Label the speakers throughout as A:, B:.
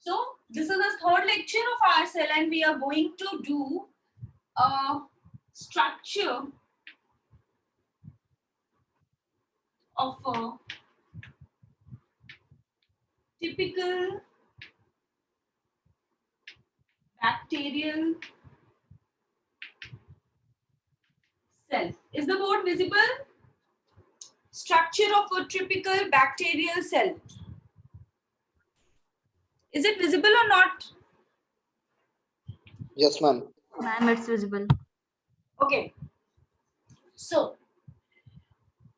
A: So this is the third lecture of our cell, and we are going to do a structure of a typical bacterial cell. Is the board visible? Structure of a typical bacterial cell. Is it visible or not?
B: Yes, ma'am.
C: Ma'am, it's visible.
A: Okay. So,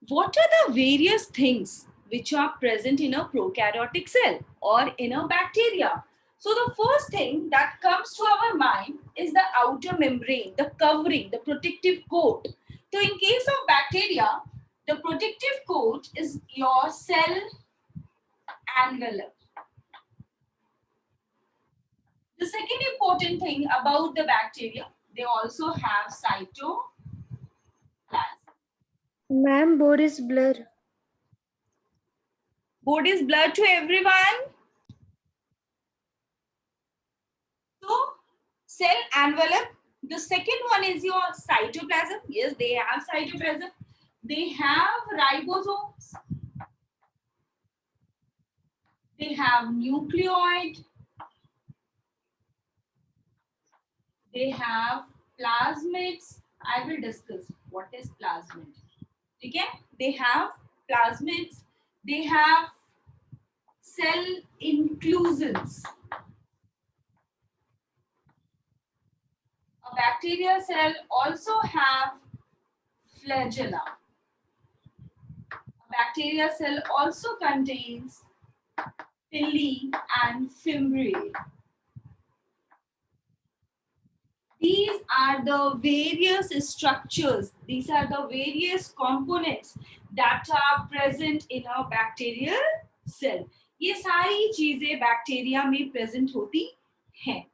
A: what are the various things which are present in a prokaryotic cell or in a bacteria? So, the first thing that comes to our mind is the outer membrane, the covering, the protective coat. So, in case of bacteria, the protective coat is your cell envelope. The second important thing about the bacteria, they also have cytoplasm.
D: Ma'am, board is blur.
A: Board is blurred to everyone. So, cell envelope. The second one is your cytoplasm. Yes, they have cytoplasm. They have ribosomes. They have nucleoid. They have plasmids. I will discuss what is plasmid. Okay? They have plasmids. They have cell inclusions. A bacterial cell also have flagella. A bacterial cell also contains pili and fimbriae. These are the various structures, these are the various components that are present in a bacterial cell. ये सारी चीजें bacteria में present होती हैं.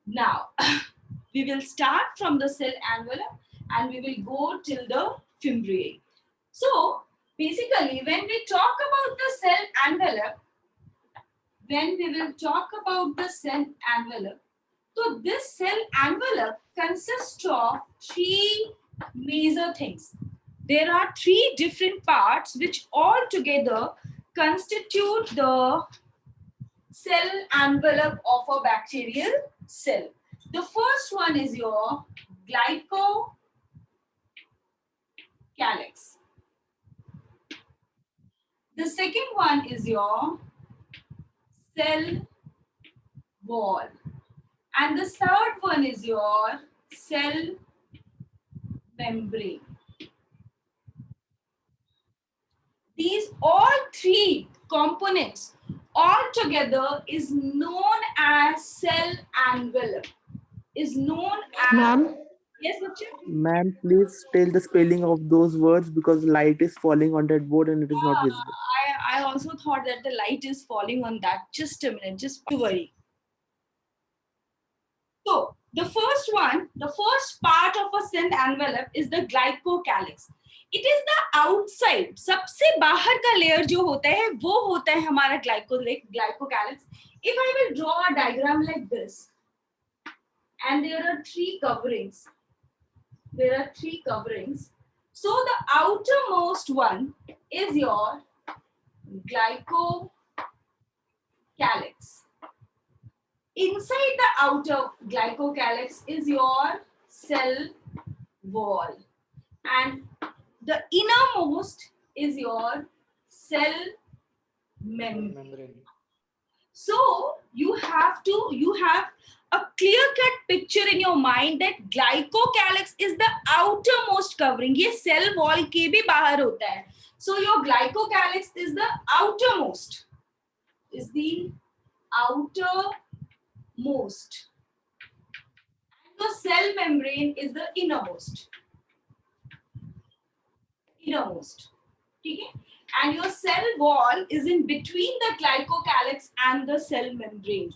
A: Now, we will start from the cell envelope and we will go till the fimbriae. So, basically, when we talk about the cell envelope, so this cell envelope consists of three major things. There are three different parts which all together constitute the cell envelope of a bacterial cell. The first one is your glycocalyx. The second one is your cell wall. And the third one is your cell membrane. These all three components all together is known as cell envelope. Is known as...
E: Ma'am,
A: Yes, Bachcha?
E: ma'am, please tell the spelling of those words because light is falling on that board and it is not visible.
A: I also thought that the light is falling on that. Just a minute, just to worry. So, the first one, the first part of a cell envelope is the glycocalyx. It is the outside, सबसे बाहर का layer जो होता है वो होता है हमारा glycocalyx. If I will draw a diagram like this, and there are three coverings. So the outermost one is your glycocalyx. Inside the outer glycocalyx is your cell wall, and the innermost is your cell membrane. So you have a clear-cut picture in your mind that glycocalyx is the outermost covering. ये cell wall के भी बाहर होता है. So your glycocalyx is the outermost. Is the outermost. And the cell membrane is the innermost. ठीक है? And your cell wall is in between the glycocalyx and the cell membrane.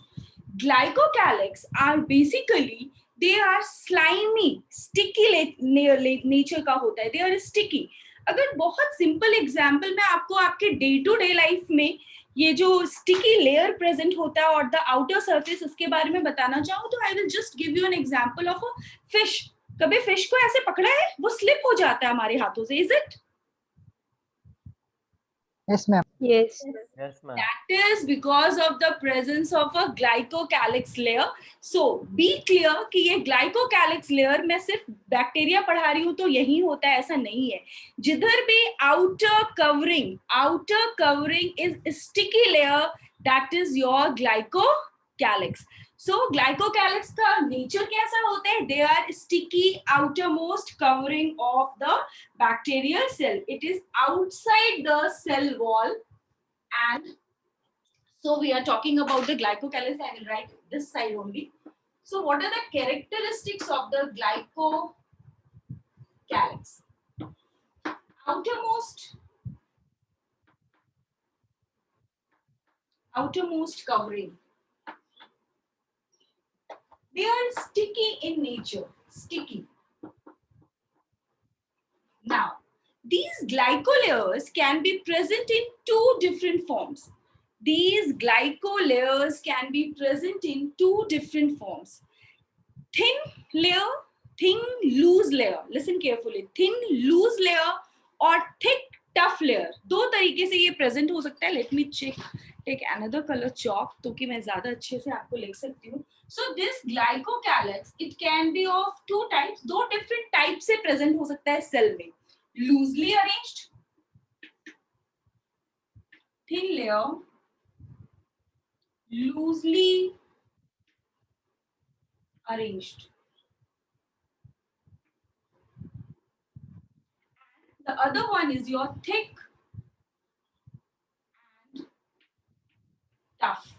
A: Glycocalyx are basically, they are slimy, sticky nature का होता है. They are sticky. अगर बहुत simple example मैं आपको आपके day to day life में ये जो स्टिकी लेयर प्रेजेंट होता है और द आउटर सरफेस, इसके बारे में बताना चाहूँ तो I will just give you an example of a fish. कभी फिश को ऐसे पकड़ा है, वो स्लिप हो जाता है हमारे हाथों से, is it?
B: Yes, ma'am.
D: Yes.
C: Yes, ma'am.
A: That is because of the presence of a glycocalyx layer. So be clear कि ये glycocalyx layer मैं सिर्फ बैक्टीरिया पढ़ा रही हूँ तो यही होता है, ऐसा नहीं है. जिधर भी outer covering is sticky layer, that is your glycocalyx. So glycocalyx का nature कैसा होता है? They are sticky outermost covering of the bacterial cell. It is outside the cell wall. And so we are talking about the glycocalyx. I will write this side only. So what are the characteristics of the glycocalyx? Outermost covering. They are sticky in nature. Sticky. Now, these glycolayers can be present in two different forms. These glycolayers can be present in two different forms. Thin layer, thin loose layer. Listen carefully. Thin loose layer or thick tough layer. दो तरीके से ये present हो सकता है. Let me take another color chalk तो कि मैं ज़्यादा अच्छे से आपको लिख सकती हूँ. So this glycocalyx, it can be of two types. दो different types से present हो सकता है cell में. Loosely arranged, thin layer, loosely arranged. The other one is your thick and tough.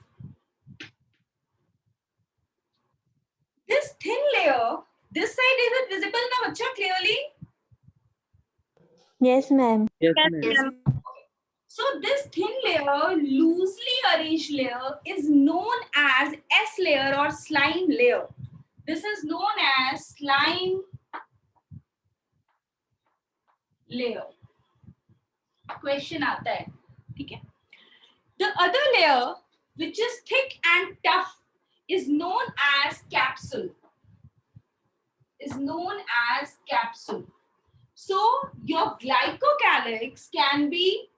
A: This thin layer, this side, is it visible now, bacha, clearly?
D: Yes, ma'am.
E: Yes, ma'am.
A: So this thin layer, loosely arranged layer, is known as S layer or slime layer. This is known as slime layer. Question आता है, ठीक है? The other layer, which is thick and tough, is known as capsule. Is known as capsule. So your glycocalyx can be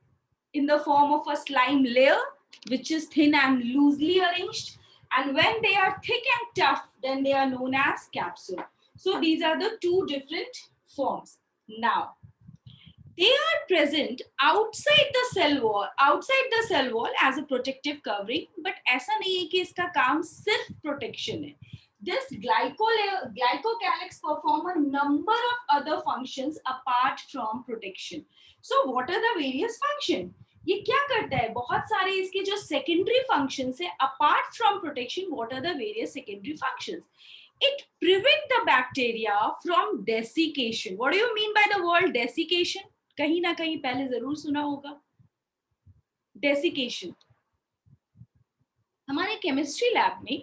A: in the form of a slime layer, which is thin and loosely arranged. And when they are thick and tough, then they are known as capsule. So these are the two different forms. Now, they are present outside the cell wall as a protective covering, but ऐसा नहीं है कि इसका काम सिर्फ protection है. This glycocalyx perform a number of other functions apart from protection. So what are the various functions? ये क्या करता है? बहुत सारे इसके जो secondary functions है apart from protection. What are the various secondary functions? It prevent the bacteria from desiccation. What do you mean by the word desiccation? कहीं ना कहीं पहले जरूर सुना होगा. Desiccation. हमारे केमिस्ट्री लैब में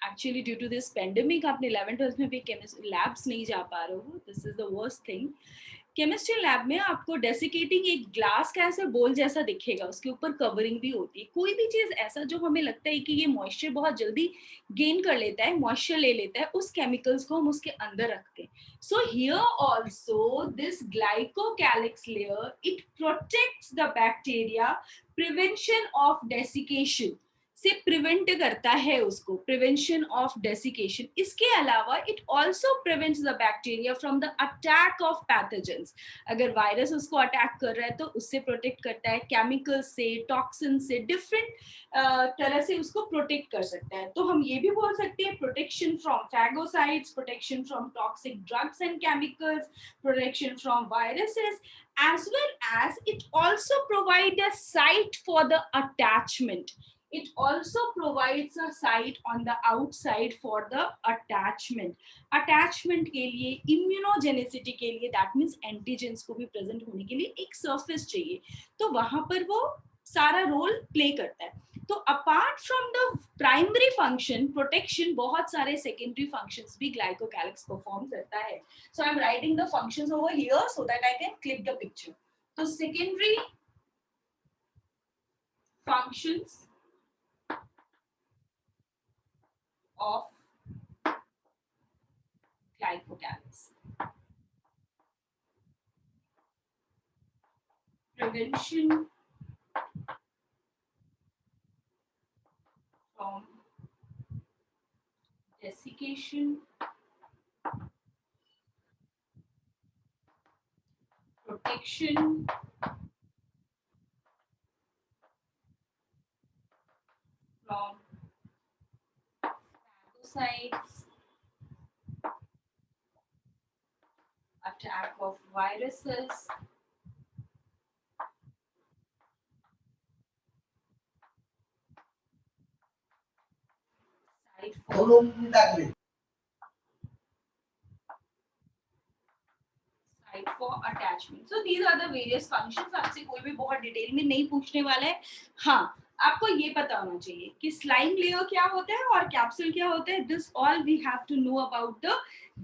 A: actually due to this pandemic आपने 11th-12th में भी केमिस्ट्री लैब्स नहीं जा पा रहे हो. This is the worst thing. Chemistry lab में आपको डेसिकेटिंग एक ग्लास का ऐसे बोल जैसा दिखेगा, उसके ऊपर कवरिंग भी होती है. कोई भी चीज ऐसा जो हमें लगता है कि ये मॉइस्चर बहुत जल्दी गेन कर लेता है, मॉइस्चर ले लेता है, उस केमिकल्स को हम उसके अंदर रखते हैं. So here also this glycocalyx layer, it protects the bacteria, prevention of desiccation से प्रिवेंट करता है उसको, प्रिवेंशन ऑफ डेसिकेशन. इसके अलावा it also prevents the bacteria from the attack of pathogens. अगर वायरस उसको अटैक कर रहा है तो उससे प्रोटेक्ट करता है, केमिकल से, टॉक्सिन से, डिफरेंट तरह से उसको प्रोटेक्ट कर सकता है. तो हम ये भी बोल सकते हैं protection from phagocytes, protection from toxic drugs and chemicals, protection from viruses, as well as it also provides a site for the attachment. It also provides a site on the outside for the attachment. Attachment के लिए, immunogenicity के लिए, that means antigens को भी present होने के लिए एक surface चाहिए, तो वहां पर वो सारा रोल प्ले करता है. तो apart from the primary function protection, बहुत सारे सेकेंडरी फंक्शंस भी ग्लाइकोकैलिक्स परफॉर्म करता है. So I am writing the functions over here so that I can click the picture. तो secondary functions of glycocalyx. Prevention from desiccation, protection from phagocytes, attack of viruses, site for attachment. So these are the various functions. आपसे कोई भी बहुत detail में नहीं पूछने वाला है. हाँ, आपको ये पता होना चाहिए कि स्लाइम लेयर क्या होता है और कैप्सूल क्या होता है. This all we have to know about the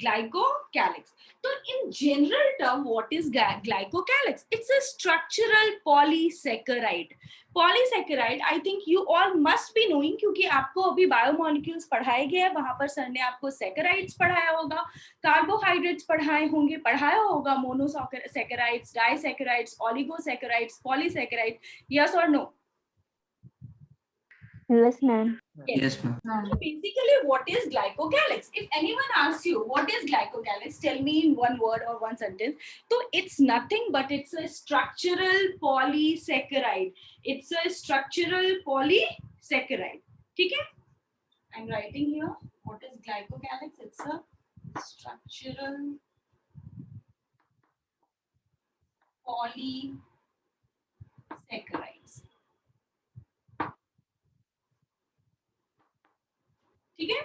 A: glycocalyx. तो in general term what is glycocalyx? It's a structural polysaccharide. Polysaccharide I think you all must be knowing, क्योंकि आपको अभी बायोमोलिक्यूल्स पढ़ाए गए हैं. वहां पर सर ने आपको सेकेराइड्स पढ़ाया होगा, कार्बोहाइड्रेट्स पढ़ाए होंगे, पढ़ाया होगा monosaccharides, disaccharides, oligosaccharides, polysaccharide. Yes और no?
D: Yes, ma'am.
B: Yes, ma'am.
A: So basically, what is glycocalyx? If anyone asks you what is glycocalyx, tell me in one word or one sentence. So it's nothing but it's a structural polysaccharide. It's a structural polysaccharide. ठीक है? I'm writing here. What is glycocalyx? It's a structural polysaccharides. ठीक है?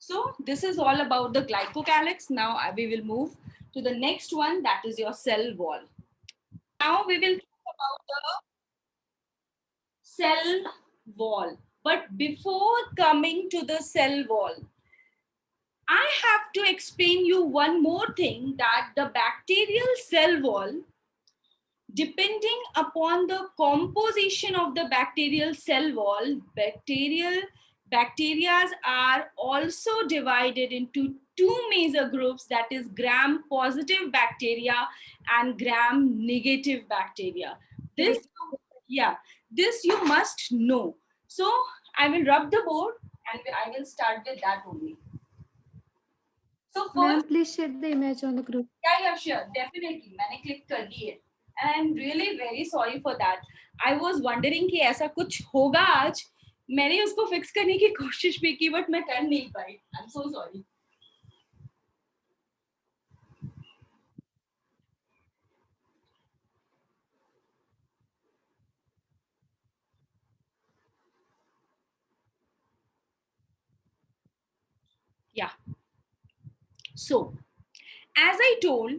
A: So this is all about the glycocalyx. Now we will move to the next one, that is your cell wall. Now we will talk about the cell wall. But before coming to the cell wall, I have to explain you one more thing, that the bacterial cell wall, depending upon the composition of the bacterial cell wall, bacteria are also divided into two major groups, that is gram positive bacteria and gram negative bacteria. This you must know. So I will rub the board and I will start with that only. So
D: Ma'am,
A: first,
D: please share the image on the group.
A: yeah, sure, definitely. मैंने click कर दी है. And I'm really very sorry for that. I was wondering कि ऐसा कुछ होगा आज. मैंने उसको फिक्स करने की कोशिश भी की, बट मैं कर नहीं पाई. I'm so sorry. Yeah. So, as I told,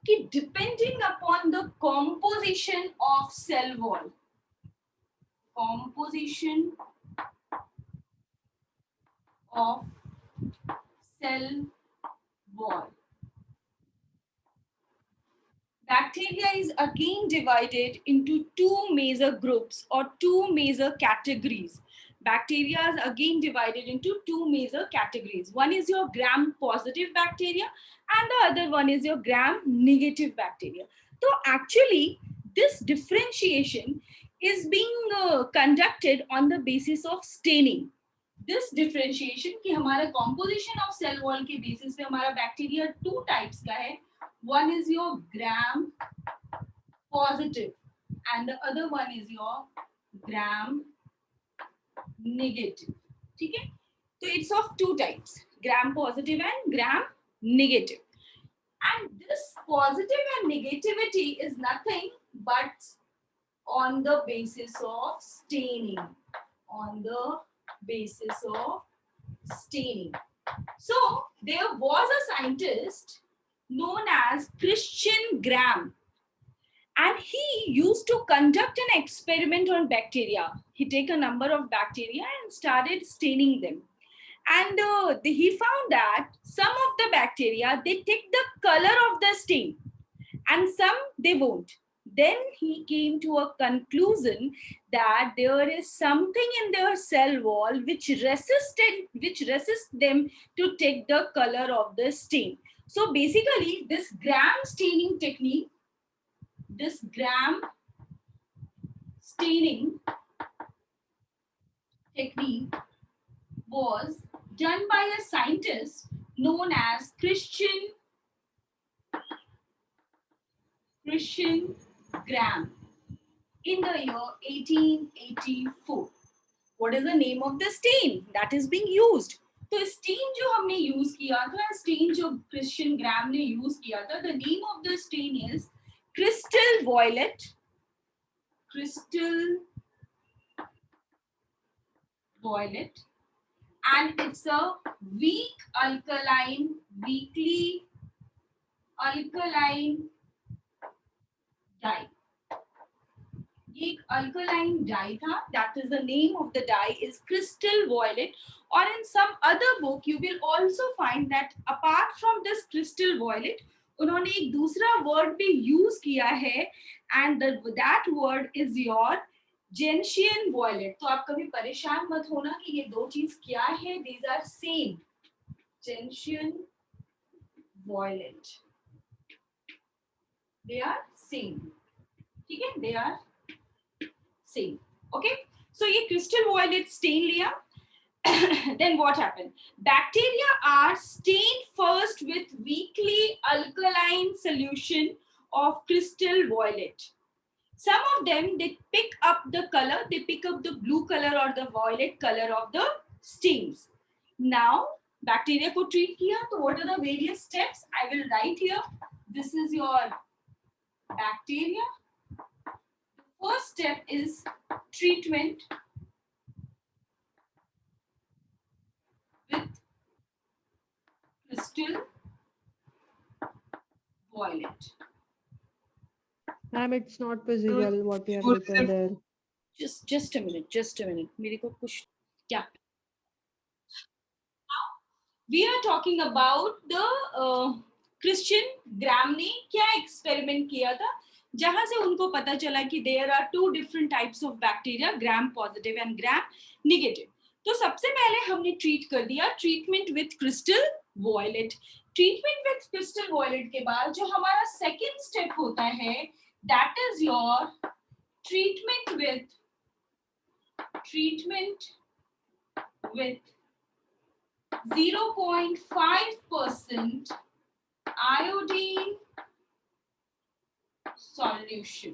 A: कि depending upon the composition of cell wall, composition of cell wall, bacteria is again divided into two major groups or two major categories. Bacteria is again divided into two major categories. One is your gram positive bacteria and the other one is your gram negative bacteria. So actually this differentiation is being conducted on the basis of staining. This differentiation कि हमारा composition of cell wall के basis पे हमारा bacteria two types का है. One is your gram positive and the other one is your gram negative. ठीक है? So it's of two types, gram positive and gram negative. And this positive and negativity is nothing but on the basis of staining. On the basis of staining. So there was a scientist known as Christian Graham, and he used to conduct an experiment on bacteria. He take a number of bacteria and started staining them. And he found that some of the bacteria, they take the color of the stain and some they won't. then he came to a conclusion that there is something in their cell wall which resists them to take the color of the stain. So basically, this Gram staining technique was done by a scientist known as Christian Gram in the year 1884. What is the name of the stain that is being used? तो stand जो हमने use किया था, stand जो Christian ग्राम ने use किया था, the name of the stain is crystal violet. And it's a weakly alkaline dye. एक alkaline dye था, that is the name of the dye is crystal violet. Or in some other book you will also find that apart from this crystal violet, उन्होंने एक दूसरा word भी use किया है, and that word is your gentian violet. तो आप कभी परेशान मत होना कि ये दो चीज क्या है, these are same. Gentian violet, they are same. ठीक है, they are same. Okay, so ये crystal violet stain लिया. Then what happened? Bacteria are stained first with weakly alkaline solution of crystal violet. Some of them, they pick up the color, they pick up the blue color or the violet color of the stains. Now bacteria को treat किया, तो what are the various steps? I will write here. This is your bacteria. First step is treatment with crystal violet.
D: Ma'am, it's not visible what you have written there.
A: Just a minute. मेरे को कुछ क्या? Now we are talking about the Christian Gram ने क्या experiment किया था, जहां से उनको पता चला कि there are two different types of bacteria, gram positive and gram negative. तो सबसे पहले हमने ट्रीट कर दिया treatment with crystal violet. Treatment with crystal violet के बाद जो हमारा सेकेंड स्टेप होता है, that is your treatment with 0.5% iodine solution.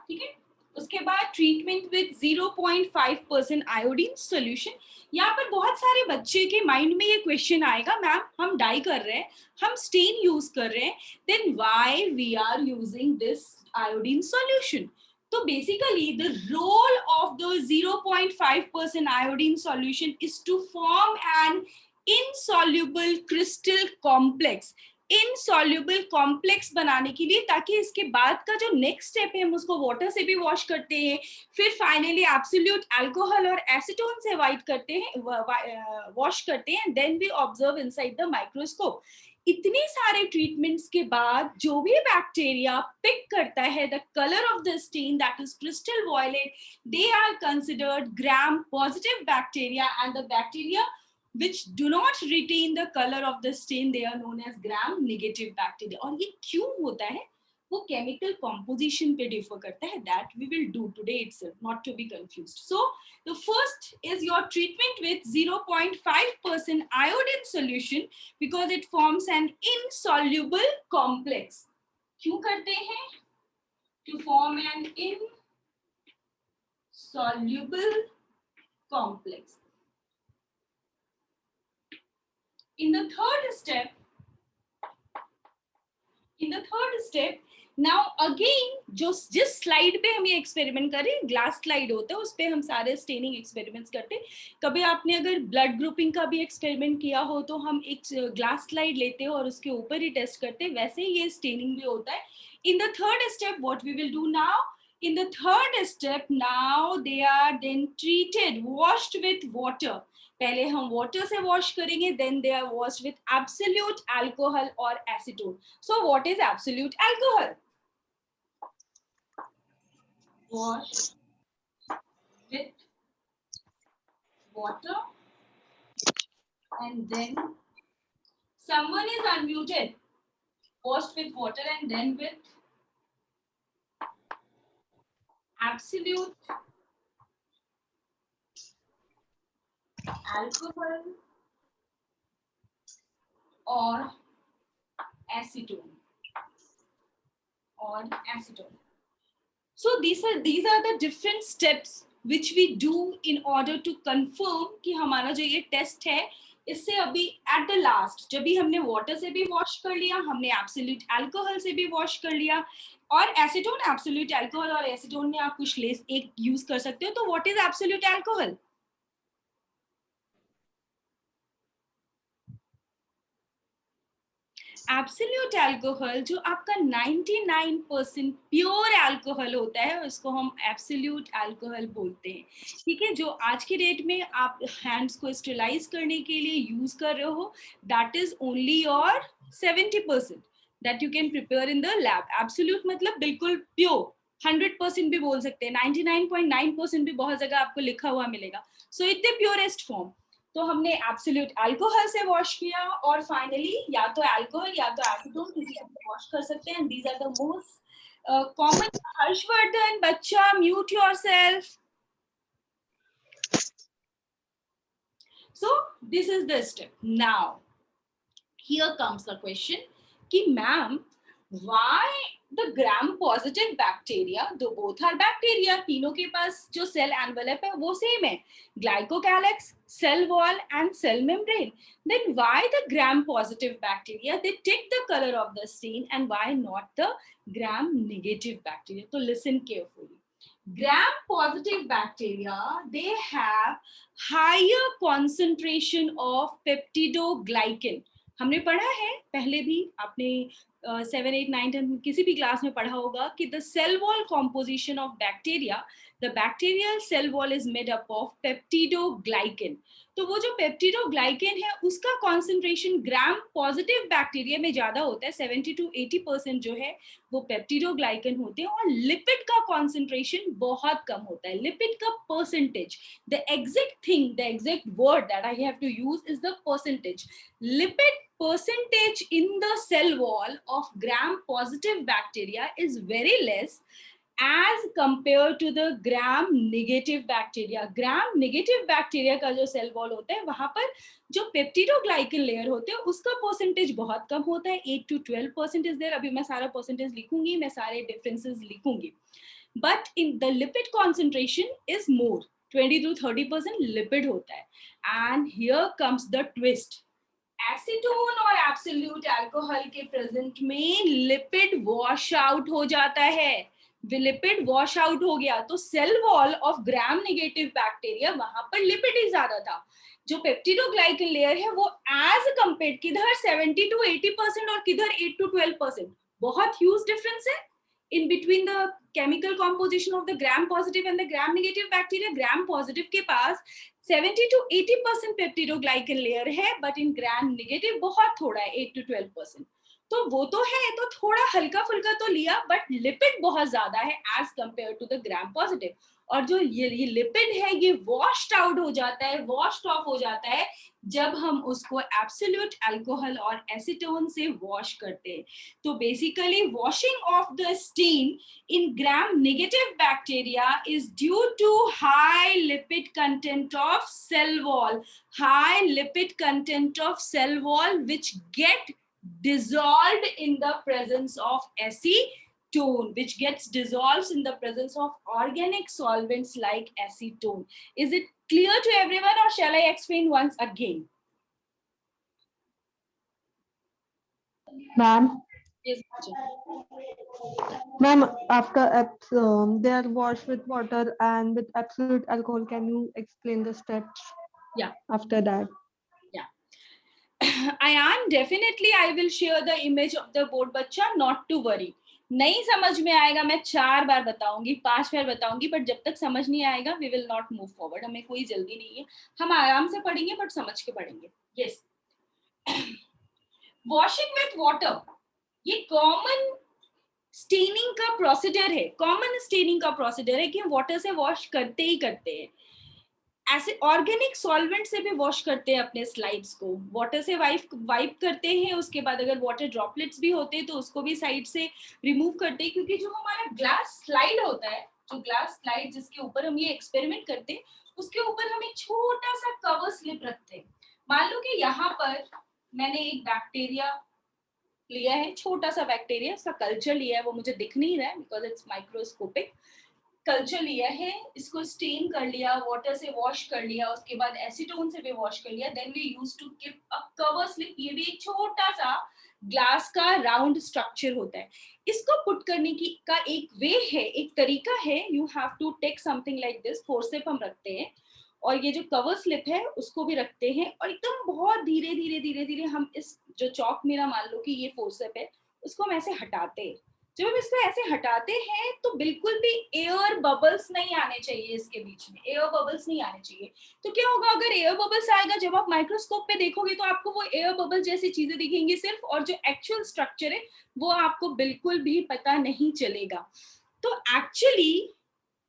A: ठीक है, उसके बाद ट्रीटमेंट विद 0.5% आयोडीन सॉल्यूशन. यहाँ पर बहुत सारे बच्चे के माइंड में ये क्वेश्चन आएगा, मैम हम डाई कर रहे हैं, हम स्टेन यूज कर रहे हैं, then why we are using this iodine solution. तो basically the role of the 0.5% iodine solution is to form an insoluble crystal complex. Insoluble complex बनाने के लिए, ताकि इसके बाद का जो नेक्स्ट स्टेप है हम उसको वाटर से भी वॉश करते हैं, फिर फाइनली एब्सोल्यूट अल्कोहल और एसीटोन से वाइट करते हैं, वॉश करते हैं, then we observe inside the microscope. इतने सारे ट्रीटमेंट्स के बाद जो भी बैक्टीरिया पिक करता है the colour of the stain, that is crystal violet, they are considered Gram positive bacteria, and the bacteria which do not retain the color of the stain, they are known as gram negative bacteria. और ये क्यों होता है, वो chemical composition पे differ करता है, that we will do today itself, not to be confused. So the first is your treatment with 0.5% iodine solution, because it forms an insoluble complex. क्यों करते हैं? To form an insoluble complex. In the third step, now again जिस slide पे हम ये experiment कर रहे हैं, ग्लास स्लाइड होता है, उस पे हम सारे स्टेनिंग एक्सपेरिमेंट्स करते हैं. कभी आपने अगर ब्लड ग्रुपिंग का भी एक्सपेरिमेंट किया हो तो हम एक ग्लास स्लाइड लेते हैं और उसके ऊपर ही टेस्ट करते हैं, वैसे ही ये स्टेनिंग भी होता है. In the third step what we will do now, in the third step now they are then treated, washed with water. पहले हम वाटर से वॉश करेंगे, then they are washed with absolute alcohol और acetone. So what is absolute alcohol? Wash with water, and then someone is unmuted. Washed with water and then with absolute alcohol or acetone. So these are the different steps which we do in order to confirm कि हमारा जो ये test है इससे अभी at the last जब भी हमने वाटर से भी वॉश कर लिया, हमने एब्सोल्यूट अल्कोहल से भी वॉश कर लिया, और एसीटोन, एब्सोल्यूट अल्कोहल और एसीटोन में आप कुछ लेस एक यूज कर सकते हो. तो what is absolute alcohol? Absolute alcohol जो आपका 99% प्योर अल्कोहल होता है उसको हम एब्सोल्यूट अल्कोहल बोलते हैं. ठीक है, जो आज के डेट में आप हैंड्स को स्टेरिलाइज करने के लिए यूज कर रहे हो, that is only your 70% that you can prepare in the lab. Absolute मतलब बिल्कुल प्योर, 100% भी बोल सकते हैं, 99.9% भी बहुत जगह आपको लिखा हुआ मिलेगा. So it's the purest form. तो हमने एब्सोल्यूट अल्कोहल से वॉश किया, और फाइनली या तो अल्कोहल या तो एसीटोन किसी से वॉश कर सकते हैं. These are the most common. Harshvardhan, बच्चा mute yourself. So this is the step. Now here comes the question कि ma'am why the gram positive bacteria, though both are bacteria, तीनों के पास जो सेल एनवेलप है वो सेम है, glycocalyx, cell wall and cell membrane. Then why the gram positive bacteria they take the color of the stain and why not the gram negative bacteria? So listen carefully. Gram positive bacteria they have higher concentration of peptidoglycan. हमने पढ़ा है पहले भी, आपने 7, 8, 9, 10 किसी भी class में पढ़ा होगा कि the cell wall composition of bacteria, the bacterial cell wall is made up of peptidoglycan. तो वो जो पेप्टिडोग्लाइकेन है उसका कॉन्सेंट्रेशन ग्राम पॉजिटिव बैक्टीरिया में ज्यादा होता है, 70 to 80% जो है वो पेप्टिडोग्लाइकेन होते हैं, और लिपिड का कॉन्सेंट्रेशन बहुत कम होता है. लिपिड का percentage, the exact word that I have to use is the percentage. Lipid percentage in the cell wall of gram positive bacteria is very less as compared to the gram negative bacteria. gram negative bacteria का जो cell wall होता है वहां पर जो peptidoglycan layer होते हैं उसका परसेंटेज बहुत कम होता है, 8 to 12% इज देयर. अभी मैं सारा परसेंटेज लिखूंगी, मैं सारे डिफरेंसेस लिखूंगी, but in the lipid concentration is more, 20 to 30% lipid होता है. And here comes the twist. Acetone और एब्सोल्यूट अल्कोहल के प्रेजेंट में लिपिड वॉश आउट हो जाता है. लिपिड वॉश आउट हो गया तो cell wall of Gram negative bacteria वहां पर लिपिड ही ज्यादा था. जो पेप्टिडोग्लाइकन लेयर है वो एज कंपेयर किधर 70 to 80% और किधर 8 to 12%, बहुत ह्यूज डिफरेंस है in between the chemical composition of the gram positive and the gram negative bacteria. gram positive के पास 70 to 80% पेप्टिडोग्लाइकन लेयर है, बट इन ग्राम नेगेटिव बहुत थोड़ा है, 8 to 12%. तो वो तो है, तो थोड़ा हल्का फुल्का तो लिया, बट लिपिड बहुत ज्यादा है as compared to the Gram positive. और जो ये लिपिड है ये वॉश्ड आउट हो जाता है, वॉश्ड ऑफ हो जाता है जब हम उसको एब्सोल्यूट अल्कोहल और एसीटोन से वॉश करते हैं. तो basically washing of the stand in gram negative bacteria is due to high lipid content of cell wall, high lipid content of cell wall which get dissolved in the presence of acetone, which gets dissolved in the presence of organic solvents like acetone. Is it clear to everyone or shall I explain once again?
D: Ma'am,
A: Yes,
D: ma'am, after they are washed with water and with absolute alcohol. Can you explain the steps?
A: Yeah.
D: After that.
A: I am definitely. I will share the image of the board, bacha. Not to worry. नहीं समझ में आएगा, मैं 4 बार बताऊंगी, 5 बार बताऊंगी, but जब तक समझ नहीं आएगा we will not move forward. हमें कोई जल्दी नहीं है, हम आराम से पढ़ेंगे बट समझ के पढ़ेंगे. यस. वॉशिंग विथ वाटर, ये कॉमन स्टेनिंग का प्रोसीजर है. कॉमन स्टेनिंग का प्रोसीजर है कि हम वाटर से वॉश करते ही करते हैं. ऐसे ऑर्गेनिक सॉल्वेंट से भी वॉश करते हैं अपने स्लाइड्स को. वाटर से वाइप करते हैं, उसके बाद अगर वाटर ड्रॉपलेट्स भी होते हैं तो उसको भी साइड से रिमूव करते हैं. क्योंकि जो हमारा ग्लास स्लाइड होता है, जो ग्लास स्लाइड जिसके ऊपर हम ये एक्सपेरिमेंट करते हैं, उसके ऊपर हम एक छोटा सा कवर स्लिप रखते हैं. मान लो कि यहाँ पर मैंने एक बैक्टीरिया लिया है, छोटा सा बैक्टीरिया, इसका कल्चर लिया है, वो मुझे दिख नहीं रहा है बिकॉज इट्स माइक्रोस्कोपिक. कल्चर लिया है, इसको स्टेन कर लिया, वाटर से वॉश कर लिया, उसके बाद एसीटोन से भी वॉश कर लिया. Then we use to keep a cover slip. ये भी एक छोटा सा ग्लास का राउंड स्ट्रक्चर होता है. इसको पुट करने की का एक वे है, एक तरीका है. You have to take something like this. Forcep हम रखते हैं और ये जो कवर स्लिप है उसको भी रखते हैं और एकदम बहुत धीरे धीरे धीरे धीरे हम इस जो चौक, मेरा मान लो कि ये फोर्सेप है, उसको हम ऐसे हटाते हैं. जब हम इसको ऐसे हटाते हैं तो बिल्कुल भी एयर बबल्स नहीं आने चाहिए इसके बीच में. एयर बबल्स नहीं आने चाहिए. तो क्या होगा अगर एयर बबल्स आएगा, जब आप माइक्रोस्कोप पे देखोगे तो आपको वो एयर बबल जैसी चीजें दिखेंगी सिर्फ, और जो एक्चुअल स्ट्रक्चर है वो आपको बिल्कुल भी पता नहीं चलेगा. तो एक्चुअली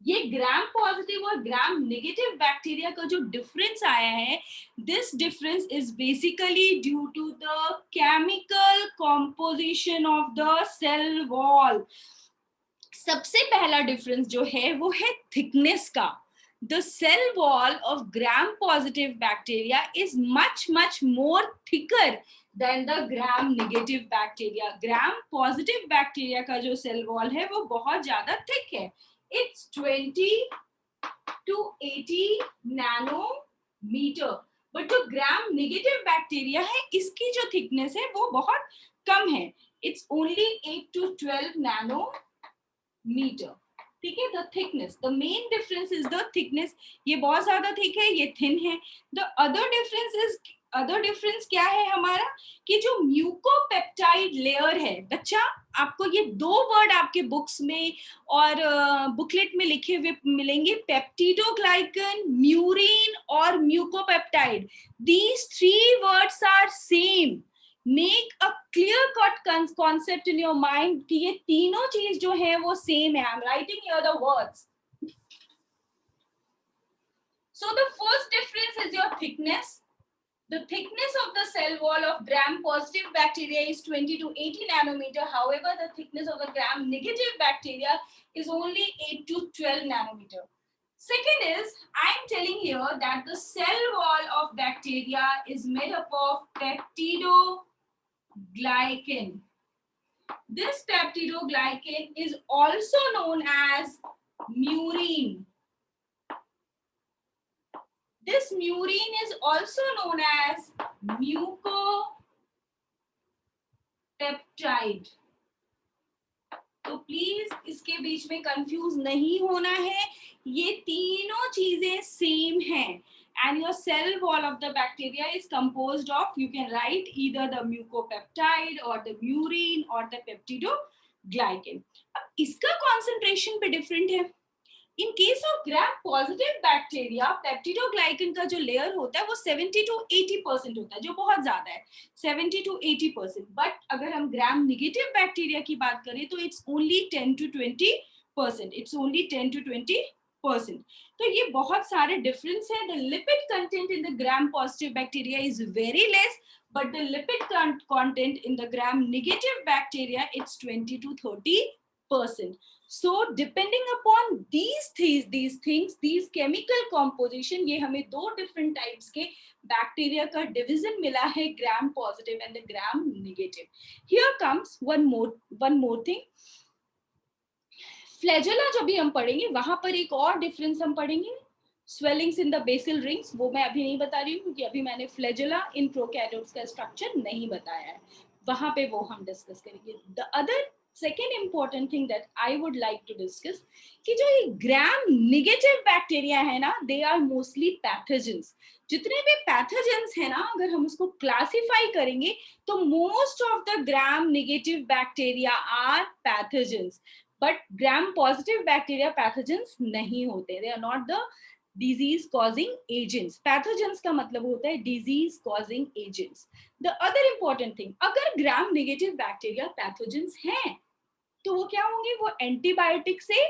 A: ये ग्राम पॉजिटिव और ग्राम नेगेटिव बैक्टीरिया का जो डिफरेंस आया है, this difference is basically due to the chemical composition of the cell wall. सबसे पहला डिफरेंस जो है वो है थिकनेस का. The cell wall of gram positive bacteria is much more thicker than the gram negative bacteria. Gram positive bacteria का जो cell wall है वो बहुत ज्यादा thick है. It's 20 to 80 nanometer. But जो gram negative bacteria है, इसकी जो thickness है वो बहुत कम है. It's only 8 to 12 nanometer. ठीक है. The thickness, the main difference is the thickness. ये बहुत ज्यादा थिक है, ये थिन है. द अदर डिफरेंस क्या है हमारा, कि जो म्यूकोपेप्टाइड लेयर है. बच्चा, आपको ये 2 वर्ड आपके बुक्स में और बुकलेट में लिखे हुए मिलेंगे, पेप्टिडोग्लाइकन, म्यूरिन और mucopeptide. These 3 words are same. Make a clear cut concept in your mind कि ये तीनों चीज जो है वो सेम है. I'm writing here the words. So the first difference is your thickness. The thickness of the cell wall of gram positive bacteria is 20 to 80 nanometer. However, the thickness of the gram negative bacteria is only 8 to 12 nanometer. Second is, I'm telling here that the cell wall of bacteria is made up of peptidoglycan. This peptidoglycan is also known as murine. This murine is also known as mucopeptide. तो please इसके बीच में confuse नहीं होना है. ये तीनों चीजें same हैं. And your cell wall of the bacteria is composed of, you can write either the mucopeptide or the murine or the peptidoglycan. अब इसका concentration भी different है. In case of gram positive bacteria, peptidoglycan का जो layer होता है वो 70 to 80% होता है, जो बहुत ज्यादा है, 70 to 80%. But अगर हम gram negative bacteria की बात करें तो it's only 10 to 20%. It's only 10 to 20%. तो ये बहुत सारे difference है. The lipid content in the gram positive bacteria is very less, but the lipid content in the gram negative bacteria it's 20 to 30%. So depending upon these things, these chemical composition, ये हमें 2 different types के bacteria का division मिला है, gram positive and the gram negative. Here comes one more thing. Flagella जो भी हम पढ़ेंगे वहां पर एक और difference हम पढ़ेंगे, swellings in the basal rings. वो मैं अभी नहीं बता रही हूँ क्योंकि अभी मैंने flagella in prokaryotes का structure नहीं बताया है. वहां पे वो हम डिस्कस करेंगे. The other second important thing that I would like to discuss कि जो ये gram negative bacteria है ना, they are mostly pathogens. जितने भी pathogens है ना, अगर हम उसको classify करेंगे तो most of the gram negative bacteria are pathogens, but gram positive bacteria pathogens नहीं होते. They are not the disease causing agents. Pathogens का मतलब होता है disease causing agents. The other important thing, अगर gram negative bacteria pathogens हैं तो वो क्या होंगे, वो एंटीबायोटिक से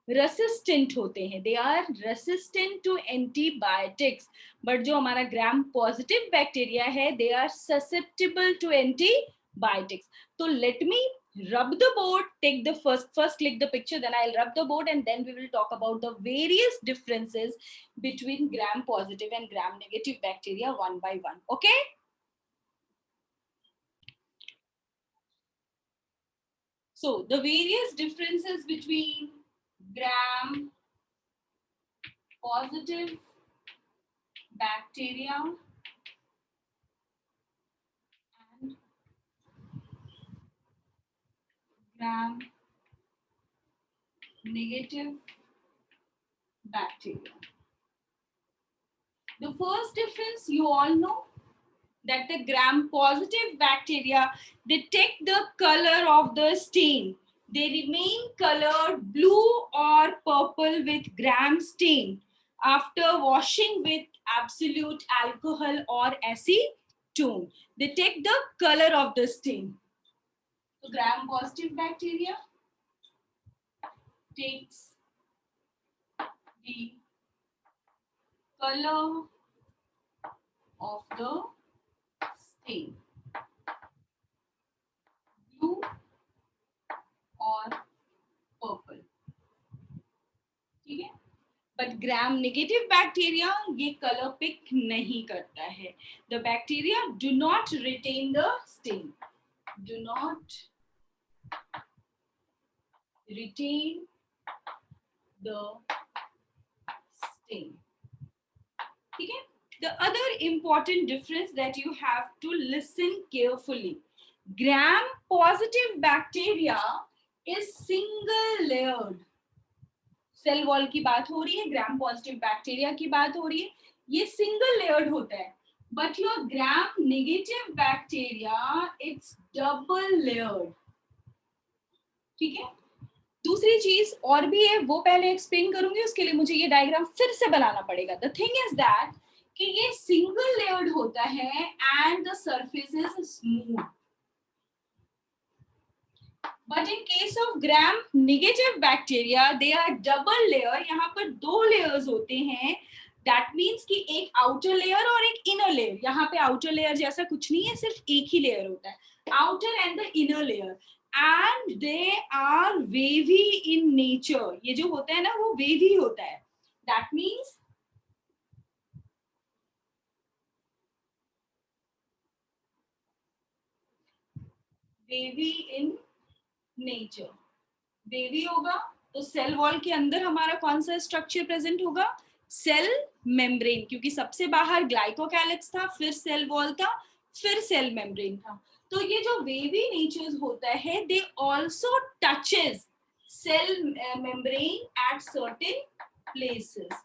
A: रेसिस्टेंट होते हैं. They are resistant to antibiotics. But जो हमारा ग्राम पॉजिटिव बैक्टीरिया है, they are susceptible to antibiotics. तो let me rub the board, take the first click the picture, then I'll rub the board, and then we will talk about the various differences between gram positive and gram negative bacteria one by one. Okay? So the various differences between gram positive bacteria and gram negative bacteria. The first difference, you all know that the gram positive bacteria, they take the color of the stain. They remain colored blue or purple with gram stain after washing with absolute alcohol or acetone. They take the color of the stain. So gram positive bacteria takes the color of the stain, blue or purple. ठीक है. But Gram negative bacteria ये colour pick नहीं करता है. The bacteria do not retain the stain, do not retain the stain. ठीक है. The other important difference that you have to listen carefully, gram positive bacteria is single layered. Cell wall की बात हो रही है, ग्राम पॉजिटिव बैक्टीरिया की बात हो रही है, ये सिंगल लेयर्ड होता है. But your gram negative bacteria it's double layered. ठीक है. दूसरी चीज और भी है, वो पहले एक्सप्लेन करूंगी, उसके लिए मुझे ये डायग्राम फिर से बनाना पड़ेगा. द थिंग इज दैट कि ये सिंगल लेयर्ड होता है and the surface is smooth. But in case of gram negative bacteria, they are double layer. यहाँ पर दो layers होते हैं. That means कि एक outer layer और एक inner layer. यहाँ पे outer layer जैसा कुछ नहीं है, सिर्फ एक ही layer होता है. Outer and the inner layer. And they are wavy in nature. ये जो होता है ना, वो wavy होता है. That means wavy in nature. Wavy होगा तो सेल वॉल के अंदर हमारा कौन सा स्ट्रक्चर प्रेजेंट होगा, सेल मेम्ब्रेन, क्योंकि सबसे बाहर ग्लाइकोकैलिक्स था, फिर सेल वॉल था, फिर सेल मेम्ब्रेन था. तो ये जो वेवी नेचर होता है, they also touches cell membrane at certain places,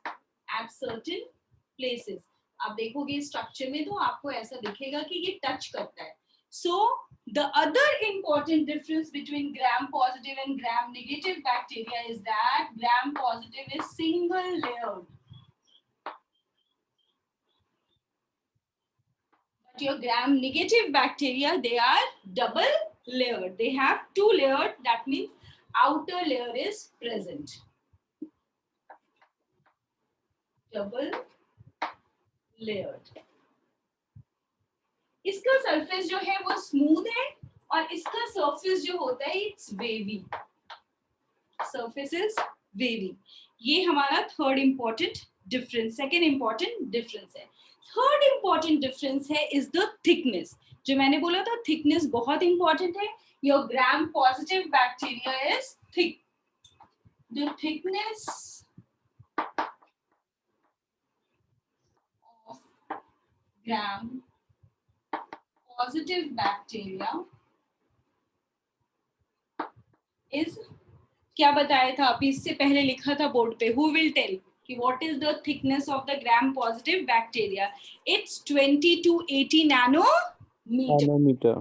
A: at certain places. आप देखोगे स्ट्रक्चर में तो आपको ऐसा दिखेगा कि ये टच करता है. So the other important difference between gram positive and gram negative bacteria is that gram positive is single layered, but your gram negative bacteria, they are double layered. They have two layered. That means outer layer is present. Double layered. इसका surface जो है वो smooth है और इसका surface जो होता है it's wavy. Surface is wavy. ये हमारा third important difference, second important difference है. थर्ड इंपॉर्टेंट डिफरेंस है इज द थिकनेस. जो मैंने बोला था थिकनेस बहुत इंपॉर्टेंट है. Your Gram positive bacteria is thick. The thickness of gram positive bacteria is, क्या बताया था अभी, इससे पहले लिखा था बोर्ड पे, हु विल टेल कि what is the thickness of the Gram positive bacteria? It's 20 to 80 nanometer.
E: nanometer.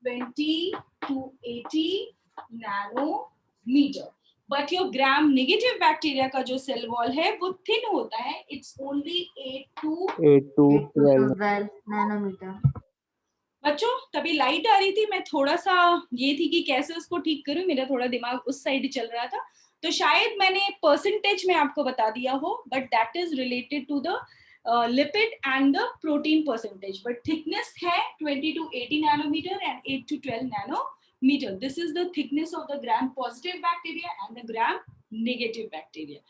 A: 20 to 80 nanometer. But your gram negative bacteria का जो सेल वॉल है वो थिन होता है, it's only 8 to
E: 8 to 12.
B: 12 nanometer.
A: बच्चों तभी light आ रही थी, मैं थोड़ा सा ये थी कि कैसे उसको ठीक करूं, मेरा थोड़ा दिमाग उस साइड चल रहा था, तो शायद मैंने परसेंटेज में आपको बता दिया हो, but that is related to the lipid and the protein percentage, but thickness है 20 to 80 nanometre and 8 to 12 nanometer. This is the thickness of the gram positive bacteria and the gram negative bacteria.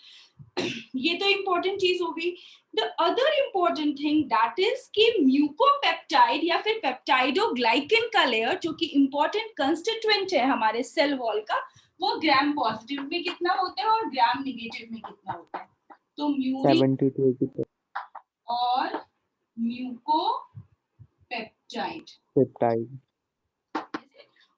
A: ये तो important चीज हो गई. The other important thing that is कि mucopeptide या फिर peptidoglycan का लेयर, जो कि इंपॉर्टेंट कंस्टिट्यूएंट है हमारे सेल वॉल का, वो ग्राम पॉजिटिव में कितना होता है और ग्राम नेगेटिव में कितना होता है? तो म्यूरिन
E: 70 to 80
A: और म्यूकोपेप्टाइड
E: peptide.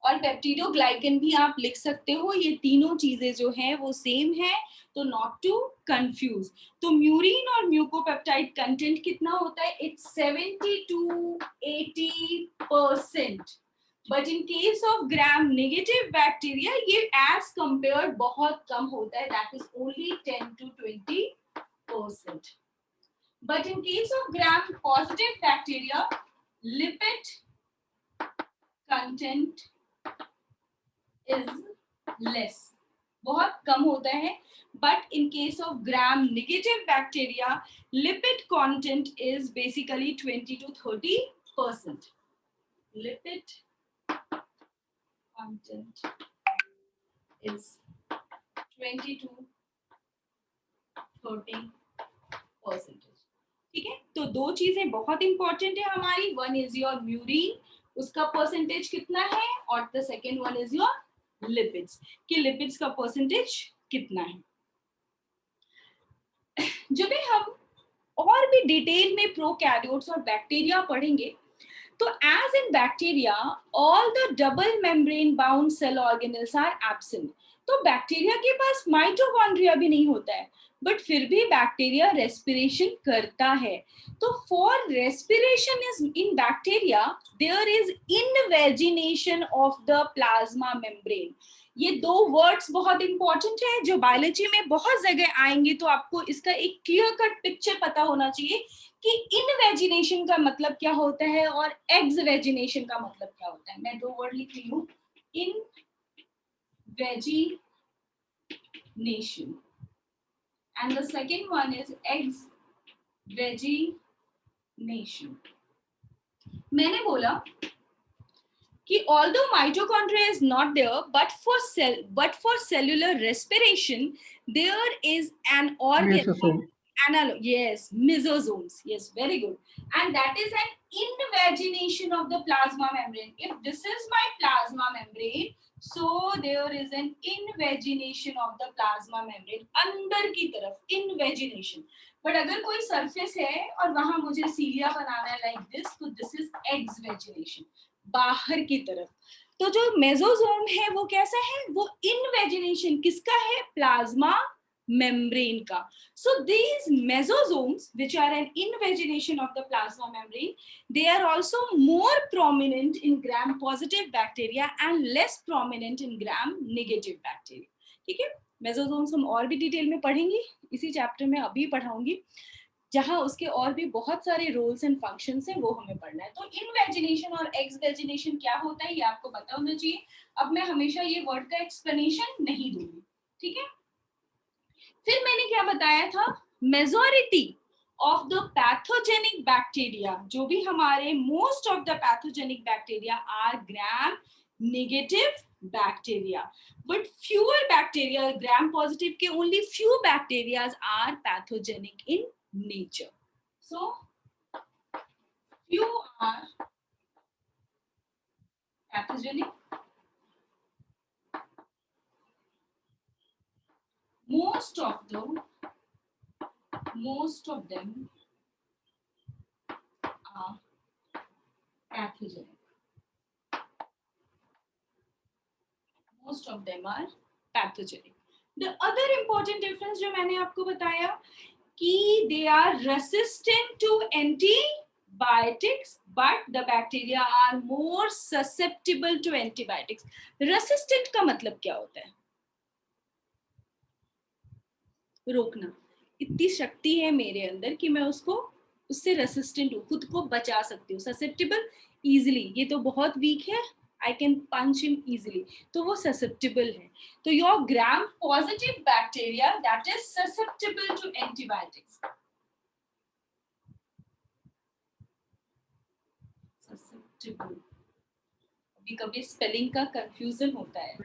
A: और पेप्टिडोग्लाइकन भी आप लिख सकते हो. ये तीनों चीजें जो हैं वो सेम है, तो नॉट टू कंफ्यूज. तो म्यूरिन और म्यूकोपेप्टाइड कंटेंट कितना होता है? It's 70 to 80%. But in case of Gram negative bacteria ये एज कंपेयर बहुत कम होता है, that is only 10 to 20%. But in case of gram positive bacteria lipid content is less, बहुत कम होता है. But in case of gram negative bacteria, lipid content is basically 20 to 30%. Lipid content is 20 to 30%. ठीक है, तो दो चीजें बहुत important है हमारी. वन इज योर म्यूरिन, उसका परसेंटेज कितना है, और the second one is your lipids, कि लिपिड्स का परसेंटेज कितना है. जब भी हम और भी डिटेल में प्रोकैरियोट्स और बैक्टीरिया पढ़ेंगे, तो as in bacteria all the double membrane bound cell organelles are absent. तो बैक्टीरिया के पास माइटोकॉन्ड्रिया भी नहीं होता है, बट फिर भी बैक्टीरिया रेस्पिरेशन करता है. तो for respiration is in bacteria there is invagination of the plasma membrane. ये दो वर्ड्स बहुत इंपॉर्टेंट है जो बायोलॉजी में बहुत जगह आएंगे, तो आपको इसका एक क्लियर कट पिक्चर पता होना चाहिए कि इनवेजिनेशन का मतलब क्या होता है और एक्सवेजिनेशन का मतलब क्या होता है. मैं दो वर्ड लिख रही हूँ, invagination and the second one is exvagination. मैंने बोला कि although mitochondria is not there, but for cellular respiration there is an organ.
B: Mesosome.
A: Yes, mesosomes. Yes, very good. And that is an invagination of the plasma membrane. If this is my plasma membrane, so there is an invagination of the plasma membrane. अंदर की तरफ invagination. But अगर कोई surface है और वहां मुझे सीलिया बनाना है like this, तो this is exvagination. बाहर की तरफ. तो जो मेसोसोम है वो कैसा है? वो इनवेजिनेशन किसका है? प्लाज्मा membrane का. So these mesosomes, which are an invagination of the plasma membrane, they are also more prominent in gram positive bacteria and less prominent in gram negative bacteria. ठीक है, mesosomes हम और भी detail में पढ़ेंगे, इसी chapter में अभी पढ़ाऊंगी, जहां उसके और भी बहुत सारे रोल्स एंड फंक्शंस हैं, वो हमें पढ़ना है. तो इनवेजिनेशन और एक्सवेजिनेशन क्या होता है ये आपको पता होना चाहिए. अब मैं हमेशा ये वर्ड का एक्सप्लेनेशन नहीं दूंगी, ठीक है. फिर मैंने क्या बताया था? Majority of the pathogenic bacteria, जो भी हमारे most of the pathogenic bacteria are gram negative bacteria, but fewer bacteria gram positive के only few bacterias are pathogenic in nature. So few are pathogenic, most of them are pathogenic. Most of them are pathogenic. The other important difference जो मैंने आपको बताया कि they are resistant to antibiotics, but the bacteria are more susceptible to antibiotics. Resistant का मतलब क्या होता है? रोकना. इतनी शक्ति है मेरे अंदर कि मैं उसको उससे रेसिस्टेंट हूँ, खुद को बचा सकती हूँ. ससेप्टेबल इजिली, ये तो बहुत वीक है, I can punch him easily, तो वो ससेप्टेबल है. तो your Gram positive bacteria that is susceptible to antibiotics. Susceptible, कभी कभी स्पेलिंग का कंफ्यूजन होता है.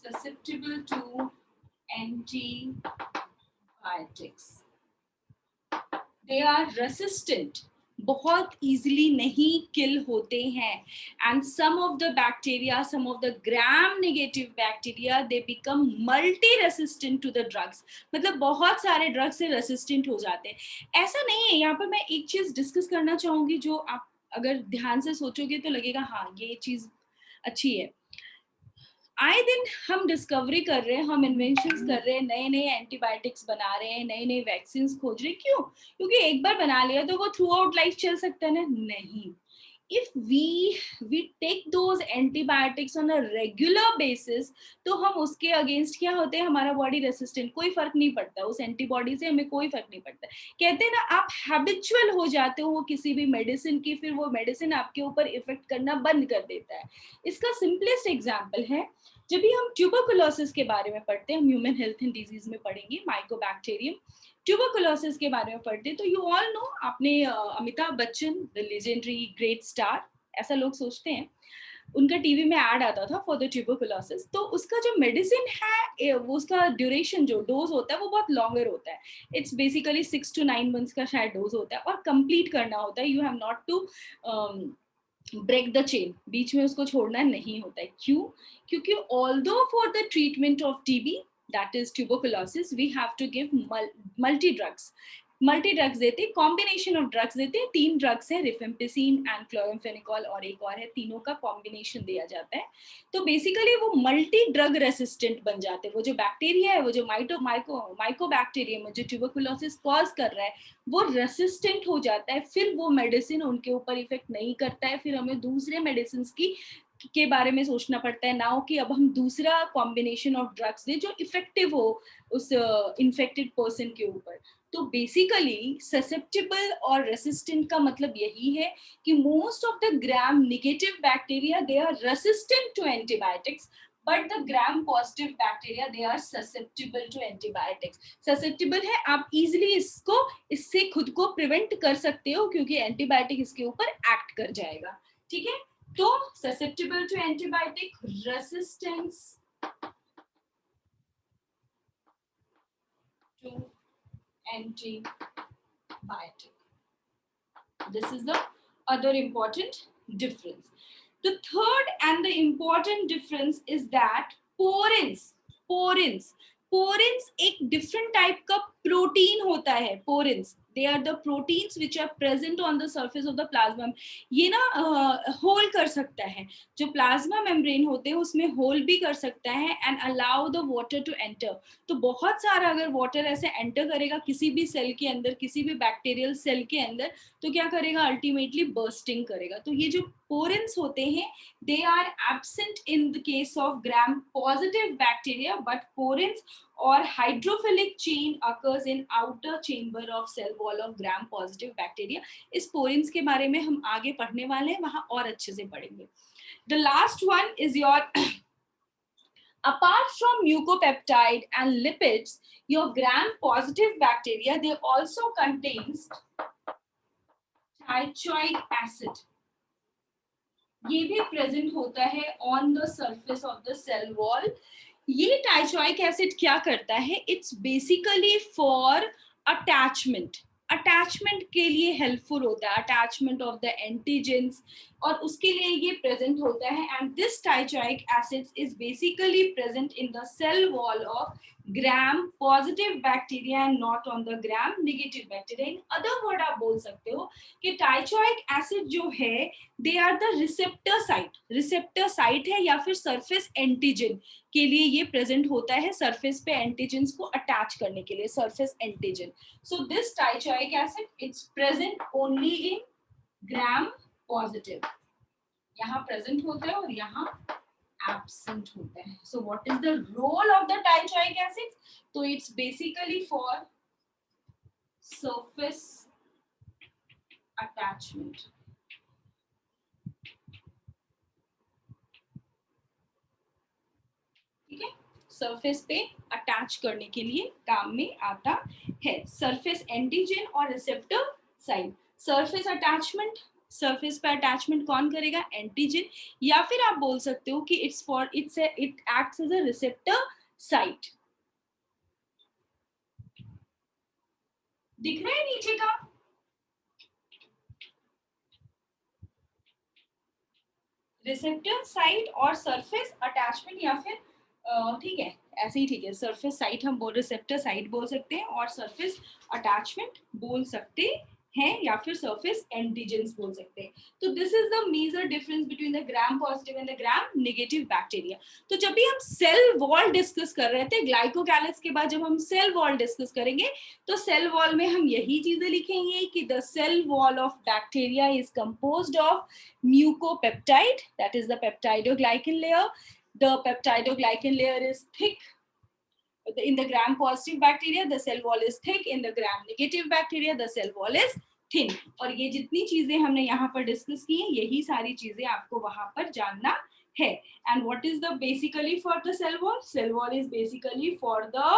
A: Susceptible to antibiotics. They are resistant, बहुत easily नहीं kill होते हैं. And some of the bacteria, some of the gram negative bacteria, they become multi-resistant to the drugs. मतलब बहुत सारे ड्रग से रेसिस्टेंट हो जाते हैं. ऐसा नहीं है. यहाँ पर मैं एक चीज डिस्कस करना चाहूंगी जो आप अगर ध्यान से सोचोगे तो लगेगा हाँ ये चीज अच्छी है. आए दिन हम डिस्कवरी कर रहे हैं, हम इन्वेंशंस कर रहे हैं, नए नए एंटीबायोटिक्स बना रहे हैं, नए नए वैक्सीन खोज रहे हैं. क्यों? क्योंकि एक बार बना लिया तो वो थ्रू आउट लाइफ चल सकता है ना? नहीं. If we take those antibiotics on a regular basis, तो हम उसके अगेंस्ट क्या होते हैं, हमारा बॉडी रेसिस्टेंट, कोई फर्क नहीं पड़ता उस एंटीबॉडी से, हमें कोई फर्क नहीं पड़ता. कहते हैं ना आप हैबिचुअल हो जाते हो किसी भी मेडिसिन की, फिर वो मेडिसिन आपके ऊपर इफेक्ट करना बंद कर देता है. इसका सिंपलेस्ट एग्जांपल है जब भी हम ट्यूबरकुलोसिस के बारे में पढ़ते हैं, हम ह्यूमन हेल्थ एंड डिजीज में पढ़ेंगे माइकोबैक्टीरियम ट्यूबरकुलोसिस के बारे में पढ़ते हैं, तो यू ऑल नो, आपने Amitabh Bachchan the legendary great star, ऐसा लोग सोचते हैं, उनका टीवी में ऐड आता था फॉर द ट्यूबरकुलोसिस. तो उसका जो मेडिसिन है वो उसका ड्यूरेशन जो डोज होता है वो बहुत लॉन्गर होता है. इट्स बेसिकली 6 to 9 months का शायद डोज होता है और कंप्लीट करना होता है. You have not to break the chain, बीच में उसको छोड़ना नहीं होता है. क्यों? क्योंकि although for the treatment of TB that is tuberculosis, we have to give multi drugs देते, कॉम्बिनेशन ऑफ ड्रग्स देते हैं. 3 ड्रग्स हैं, रिफेम्पिसिन एंड क्लोराम्फेनिकोल और एक और है, तीनों का कॉम्बिनेशन दिया जाता है. तो बेसिकली वो मल्टी ड्रग रेसिस्टेंट बन जाते हैं. वो जो बैक्टीरिया है, वो जो माइकोबैक्टीरियम जो ट्यूबरकुलोसिस कॉज कर रहा है, वो रेसिस्टेंट हो जाता है. फिर वो मेडिसिन उनके ऊपर इफेक्ट नहीं करता है. फिर हमें दूसरे मेडिसिन के बारे में सोचना पड़ता है नाउ कि अब हम दूसरा कॉम्बिनेशन ऑफ ड्रग्स दें जो इफेक्टिव हो उस इन्फेक्टेड पर्सन के ऊपर. तो बेसिकली ससेप्टेबल और रेसिस्टेंट का मतलब यही है कि most of the gram negative bacteria they are resistant to antibiotics, but the gram positive bacteria they are susceptible to antibiotics. susceptible है, आप easily इससे खुद को प्रिवेंट कर सकते हो क्योंकि एंटीबायोटिक इसके ऊपर एक्ट कर जाएगा. ठीक है? तो susceptible to antibiotic, resistance to antibiotic. This is the other important difference. The third and the important difference is that porins एक different type का protein होता है. porins, they are the proteins which are present on the surface of the plasma. ये ना whole कर सकता है, जो प्लाज्मा मेम्ब्रेन होते हैं उसमें होल भी कर सकता है and allow the water to enter. तो बहुत सारा अगर वाटर ऐसे एंटर करेगा किसी भी सेल के अंदर, किसी भी बैक्टीरियल सेल के अंदर, तो क्या करेगा, अल्टीमेटली बर्स्टिंग करेगा. तो ये जो पोरेंस होते हैं, they are absent in the case of gram positive bacteria, but porins or hydrophilic chain occurs in outer chamber of cell wall of gram positive bacteria. इस porins के बारे में हम आगे पढ़ने वाले हैं, वहां और अच्छे से पढ़ेंगे. The last one is your apart from mucopeptide and lipids, your gram positive bacteria, they also contains teichoic acid. ये भी प्रेजेंट होता है on the surface of the cell wall. ये टाइचोइक एसिड क्या करता है, इट्स बेसिकली फॉर अटैचमेंट के लिए हेल्पफुल होता है. अटैचमेंट ऑफ द एंटीजेंस, और उसके लिए ये प्रेजेंट होता है. And this teichoic acid is basically present in the cell wall of gram positive bacteria and not on the gram negative bacteria. In other word आप बोल सकते हो कि टाइचोइक एसिड जो है they are the receptor site है या फिर सरफेस एंटीजन के लिए ये प्रेजेंट होता है, सरफेस पे एंटीजेंस को अटैच करने के लिए, surface antigen. So this teichoic acid it's present only in gram positive. यहाँ प्रेजेंट होता है और यहाँ एब्सेंट होता है. So what is the role of the teichoic acid? तो it's basically for surface attachment. ठीक है, सरफेस पे अटैच करने के लिए काम में आता है. सरफेस एंटीजन और receptor site. Surface attachment, surface पे अटैचमेंट कौन करेगा? एंटीजन. या फिर आप बोल सकते हो कि it acts as a receptor site. दिख रहा है नीचे का? रिसेप्टर साइट और सरफेस अटैचमेंट, या फिर ठीक है ऐसे ही ठीक है, सरफेस साइट हम बोल, रिसेप्टर साइट बोल सकते हैं और सरफेस अटैचमेंट बोल सकते हैं या फिर सरफेस एंटीजेंस बोल सकते हैं. तो this is the major difference between the Gram positive and the gram negative bacteria. तो जब भी हम सेल वॉल डिस्कस कर रहे थे, ग्लाइकोकैलिक्स के बाद जब हम सेल वॉल डिस्कस करेंगे तो सेल वॉल में हम यही चीजें लिखेंगे कि the cell wall of bacteria is composed of mucopeptide, that is the peptidoglycan layer. The peptidoglycan layer is thick. In the gram positive bacteria the cell wall is thick, in the gram negative bacteria the cell wall is thin. और ये जितनी चीजें हमने यहाँ पर discuss की हैं यही सारी चीजें आपको वहां पर जानना है. And what is the basically for the cell wall? Cell wall is basically for the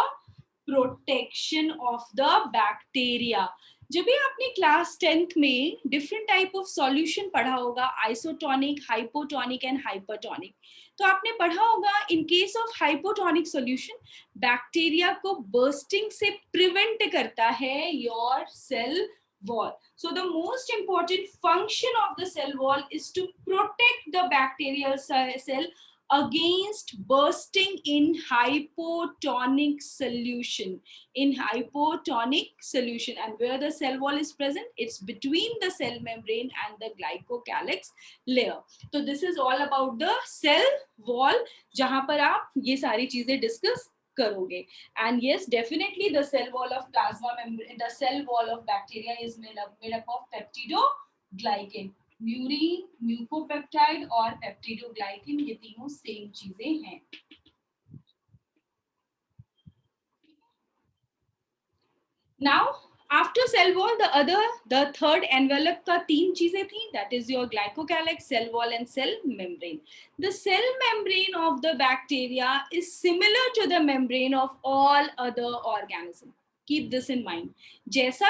A: protection of the bacteria. जब भी आपने क्लास 10th में डिफरेंट टाइप ऑफ सॉल्यूशन पढ़ा होगा, आइसोटोनिक, हाइपोटोनिक एंड हाइपरटोनिक, तो आपने पढ़ा होगा in case of hypotonic solution bacteria को बर्स्टिंग से प्रिवेंट करता है your cell wall. So the most important function of the cell wall is to protect the bacterial cell against bursting in hypotonic solution. In hypotonic solution, and where the cell wall is present, it's between the cell membrane and the glycocalyx layer. So this is all about the cell wall, जहां पर आप ये सारी चीजें discuss करोगे. And yes, definitely the cell wall of plasma membrane, the cell wall of bacteria is made up of peptidoglycan. Murein, mucopeptide और peptidoglycan, ये तीनों सेम चीजें हैं. Now after cell wall the third envelope का तीन चीजें थी, that is your glycocalyx, cell wall and cell membrane. The cell membrane of the bacteria is similar to the membrane of all other organisms. Keep this in mind. जैसा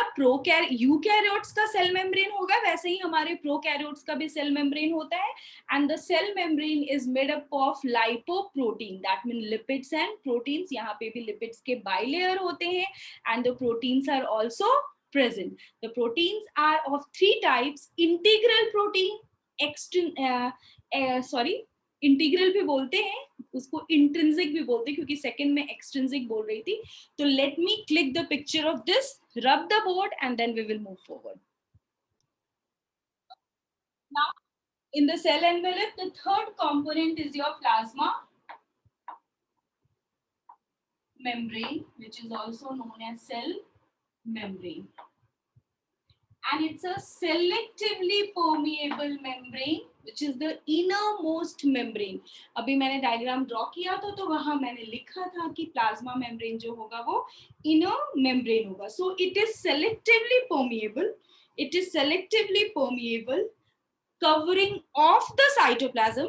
A: eukaryotes का cell membrane होगा वैसे ही हमारे prokaryotes का भी cell membrane होता है. And the cell membrane is made up of lipoprotein, that mean lipids and proteins. यहाँ पे भी लिपिड्स के बाइलेयर होते हैं and the proteins are also present. The proteins are of three types: integral protein, integral भी बोलते हैं उसको, इंट्रिंसिक भी बोलते हैं क्योंकि सेकंड में एक्सट्रिंसिक बोल रही थी. तो let me click the picture of this, rub the board and then we will move forward. Now in the cell envelope the third component is your plasma membrane, which is also known as cell membrane, and it's a selectively permeable membrane which is the innermost membrane. अभी मैंने diagram draw किया था तो वहां मैंने लिखा था कि प्लाज्मा मेम्ब्रेन जो होगा वो इनर मेम्ब्रेन होगा. So it is selectively permeable, it is selectively permeable covering of the cytoplasm.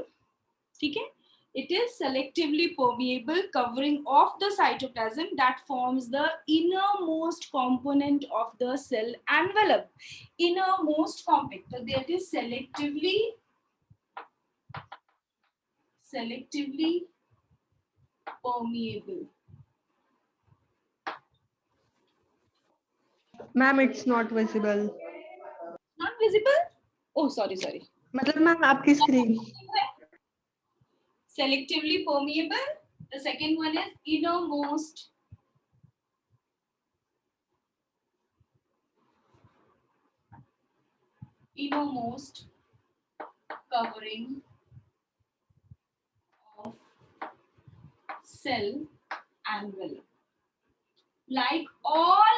A: ठीक है, it is selectively permeable covering of the cytoplasm that forms the innermost component of the cell envelope. Innermost component, so that is selectively permeable.
D: Ma'am, it's not visible.
A: Not visible? Oh, sorry.
D: मतलब ma'am आपकी screen
A: Selectively permeable. The second one is innermost covering of cell envelope. Like all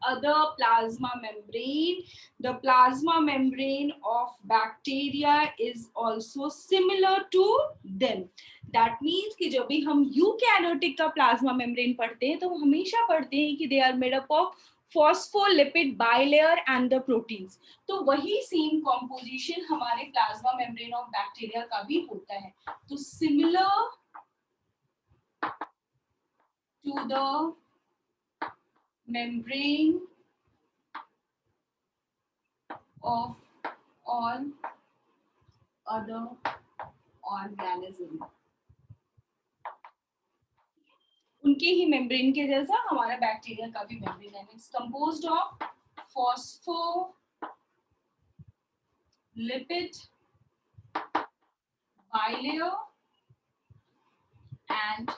A: other plasma membrane, the plasma membrane of bacteria is also similar to them. That means कि जब भी हम eukaryotic का plasma membrane पढ़ते हैं तो हम हमेशा पढ़ते हैं कि they are made up of phospholipid bilayer and the proteins. तो वही सेम कॉम्पोजिशन हमारे प्लाज्मा मेम्ब्रेन ऑफ बैक्टीरिया का भी होता है. तो similar to the membrane of all other organism. उनके ही मेम्ब्रेन के जैसा हमारा बैक्टीरिया का भी मेम्ब्रेन है. It's composed of phospholipid bilayer and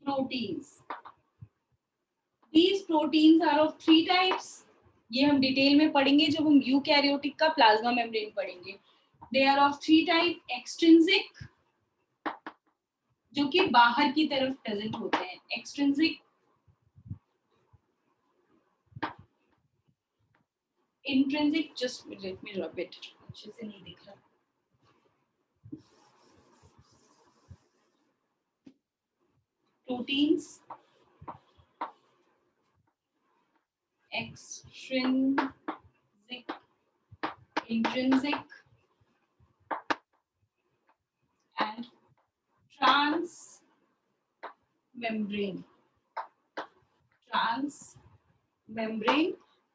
A: proteins. These proteins are of 3 types. ये हम डिटेल में पढ़ेंगे जब हम यूकैरियोटिक का प्लाज्मा मेम्ब्रेन पढ़ेंगे. They are of 3 types. Extrinsic, जो कि बाहर की तरफ प्रेजेंट होते हैं. Extrinsic, intrinsic. Just let me rub it. अच्छे से नहीं दिख रहा. Proteins, extrinsic, intrinsic, and transmembrane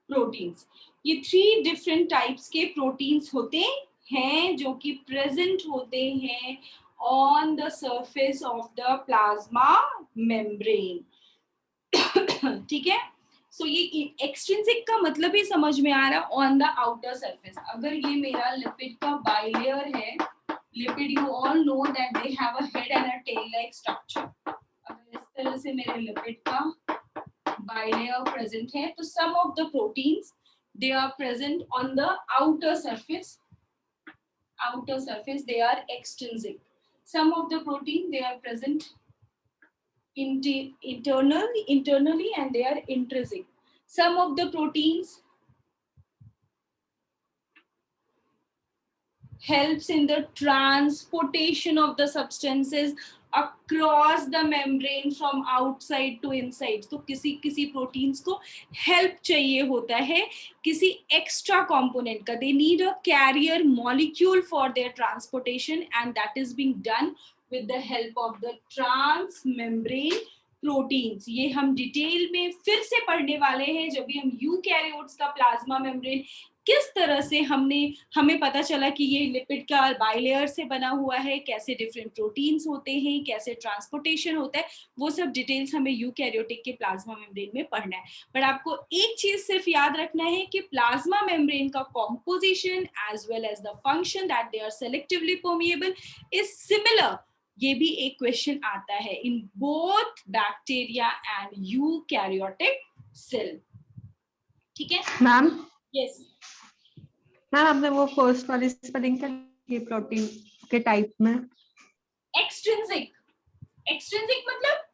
A: proteins. ये 3 डिफरेंट टाइप्स के प्रोटीन्स होते हैं जो कि प्रेजेंट होते हैं on the surface of the plasma membrane. ठीक है. सो ये एक्सट्रिंसिक का मतलब ही समझ में आ रहा, ऑन द आउटर सरफेस. अगर ये मेरा लिपिड का बाइलेयर है, lipid you all know that they have a head and a tail like structure. अगर इस तरह से मेरे लिपिड का बाइलेयर प्रेजेंट है तो some of the proteins they are present on the outer surface. They are extrinsic. Some of the protein they are present internally and they are intrinsic. Some of the proteins helps in the transportation of the substances across the membrane from outside to inside. तो किसी proteins को help चाहिए होता है किसी extra component का. they need a carrier molecule for their transportation and that is being done with the help of the transmembrane proteins. ये हम डिटेल में फिर से पढ़ने वाले हैं जब भी हम यूकैरियोट्स का प्लाज्मा मेम्ब्रेन किस तरह से हमें पता चला कि ये लिपिड का बाइलेयर से बना हुआ है, कैसे डिफरेंट प्रोटीन्स होते हैं, कैसे ट्रांसपोर्टेशन होता है, वो सब डिटेल्स हमें यूकैरियोटिक के प्लाज्मा मेम्ब्रेन में पढ़ना है. बट आपको एक चीज सिर्फ याद रखना है कि प्लाज्मा मेम्ब्रेन का composition as well as the function that they are selectively permeable is similar. ये भी एक क्वेश्चन आता है in both bacteria and eukaryotic cell. ठीक है
D: मैम.
A: यस
D: मैम आपने वो फर्स्ट वाली स्पेलिंग क्या की प्रोटीन के टाइप में?
A: एक्सट्रिंसिक मतलब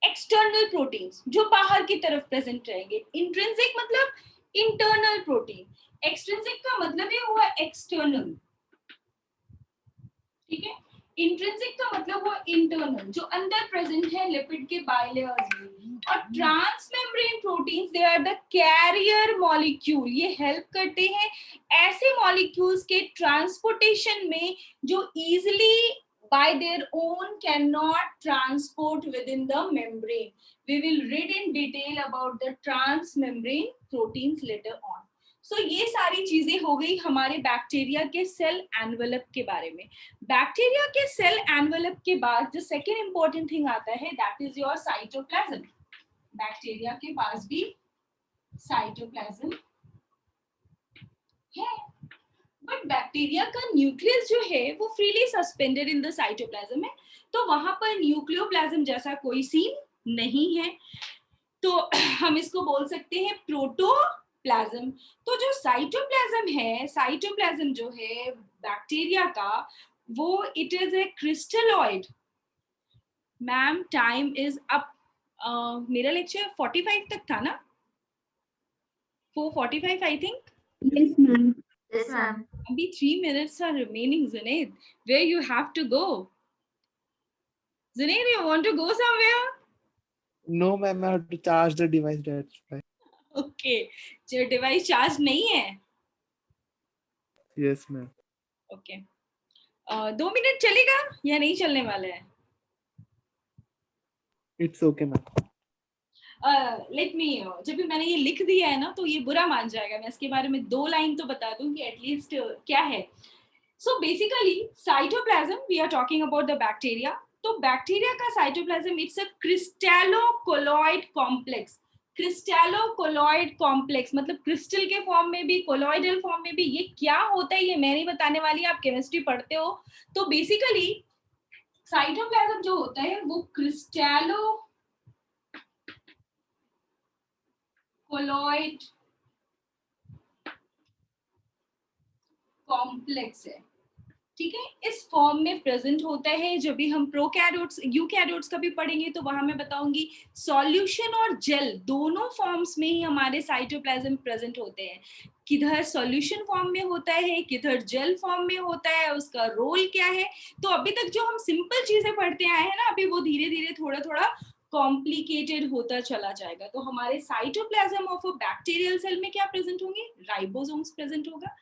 A: एक्सटर्नल प्रोटीन्स जो बाहर की तरफ प्रेजेंट रहेंगे. इंट्रिंसिक मतलब इंटरनल प्रोटीन. एक्सट्रिंसिक का मतलब ये हुआ एक्सटर्नल. ठीक है. इंट्रिंसिक का मतलब वो इंटरनल जो अंदर प्रेजेंट है लिपिड के बाइलेयर्स में. और transmembrane proteins they are the carrier molecule. ये हेल्प करते हैं ऐसे मॉलिक्यूल्स के ट्रांसपोर्टेशन में जो easily by their own cannot transport within the membrane. We will read in detail about the transmembrane proteins later on. So ये सारी चीजें हो गई हमारे बैक्टीरिया के सेल एनवेलप के बारे में. बैक्टीरिया के सेल एनवेलप के बाद जो सेकेंड इंपॉर्टेंट थिंग आता है that is your cytoplasm. Bacteria के पास भी साइटोप्लाज्म है, बट बैक्टीरिया का न्यूक्लियस जो है वो freely suspended in the cytoplasm है, तो वहां पर न्यूक्लियोप्लाज्म जैसा कोई सीन नहीं है, तो हम इसको बोल सकते हैं प्रोटोप्लाज्म। तो जो साइटोप्लाज्म है, साइटोप्लाज्म जो है बैक्टीरिया का, वो it is a crystalloid. Ma'am time is up. मेरा लेक्चर 45 तक था ना, 4:45 I think.
B: Yes, ma'am.
C: Yes, ma'am.
A: अभी 3 minutes are remaining, Zunaid. Where you have to go? Zunaid, you want to go somewhere?
E: No, ma'am, I have to charge the device. That's why.
A: Okay. जो device charge नहीं है?
E: Yes, ma'am.
A: Okay. 2 minute चलेगा या नहीं चलने वाला है?
E: It's okay, ma'am.
A: Let me, जब भी मैंने ये लिख दिया है ना तो ये बुरा मान जाएगा, मैं इसके बारे में 2 लाइन तो बता दूं कि एटलीस्ट क्या है। So basically cytoplasm, we are talking about the bacteria. तो बैक्टीरिया का cytoplasm it's a crystallocolloid complex. Crystallocolloid complex मतलब क्रिस्टल के फॉर्म में भी, कोलॉइडल फॉर्म में भी। ये क्या होता है ये मैं नहीं बताने वाली, आप केमिस्ट्री पढ़ते हो। तो बेसिकली साइटोप्लाज्म जो होता है वो कोलॉइड कॉम्प्लेक्स है, ठीक है। इस फॉर्म में प्रेजेंट होता है। जब भी हम प्रोकैरियोट्स, यूकैरियोट्स का भी पढ़ेंगे तो वहां मैं बताऊंगी सॉल्यूशन और जेल दोनों फॉर्म्स में ही हमारे साइटोप्लाज्म प्रेजेंट होते हैं। किधर सॉल्यूशन फॉर्म में होता है, किधर जेल फॉर्म में होता है, उसका रोल क्या है। तो अभी तक जो हम सिंपल चीजें पढ़ते आए हैं ना, अभी वो धीरे धीरे थोड़ा थोड़ा कॉम्प्लिकेटेड होता चला जाएगा। तो हमारे cytoplasm of a bacterial cell में क्या प्रेजेंट होंगे? राइबोसोम्स प्रेजेंट होगा,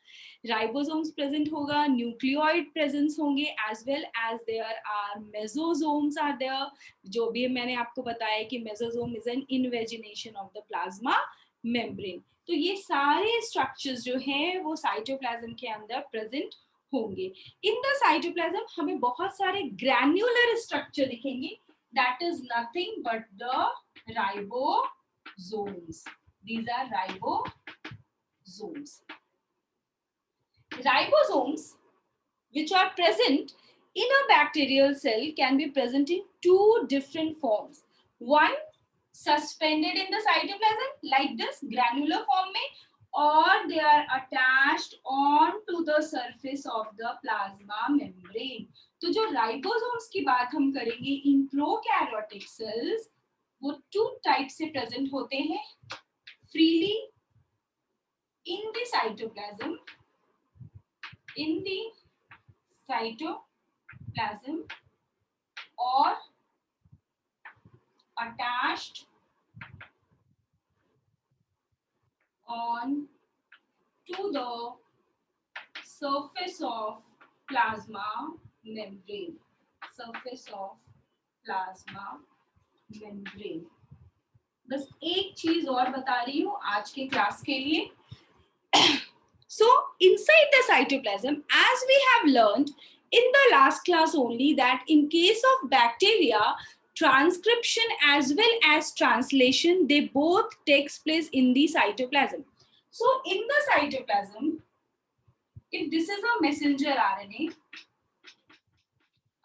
A: राइबोसोम्स प्रेजेंट होगा, न्यूक्लियोइड प्रेजेंस होंगे, as well as there are mesosomes are there. जो भी मैंने आपको बताया कि mesosome is an invagination of the plasma membrane. तो ये सारे स्ट्रक्चर्स जो हैं वो साइटोप्लाज्म के अंदर प्रेजेंट होंगे। इन द साइटोप्लाज्म हमें बहुत सारे ग्रैन्युलर स्ट्रक्चर दिखेंगे, that is nothing but the ribosomes. These are ribosomes. Ribosomes which are present in a bacterial cell can be present in 2 different forms. One suspended in the cytoplasm like this granular form में, or they are attached onto the surface of the plasma membrane. तो जो ribosomes की बात हम करेंगे इन prokaryotic cells, वो 2 type से present होते हैं, freely in the cytoplasm, or attached on to the surface of plasma membrane. Surface of plasma membrane. बस एक चीज और बता रही हूँ आज के क्लास के लिए. So inside the cytoplasm, as we have learned in the last class only, that in case of bacteria, transcription as well as translation, they both takes place in the cytoplasm. So in the cytoplasm, if this is a messenger RNA,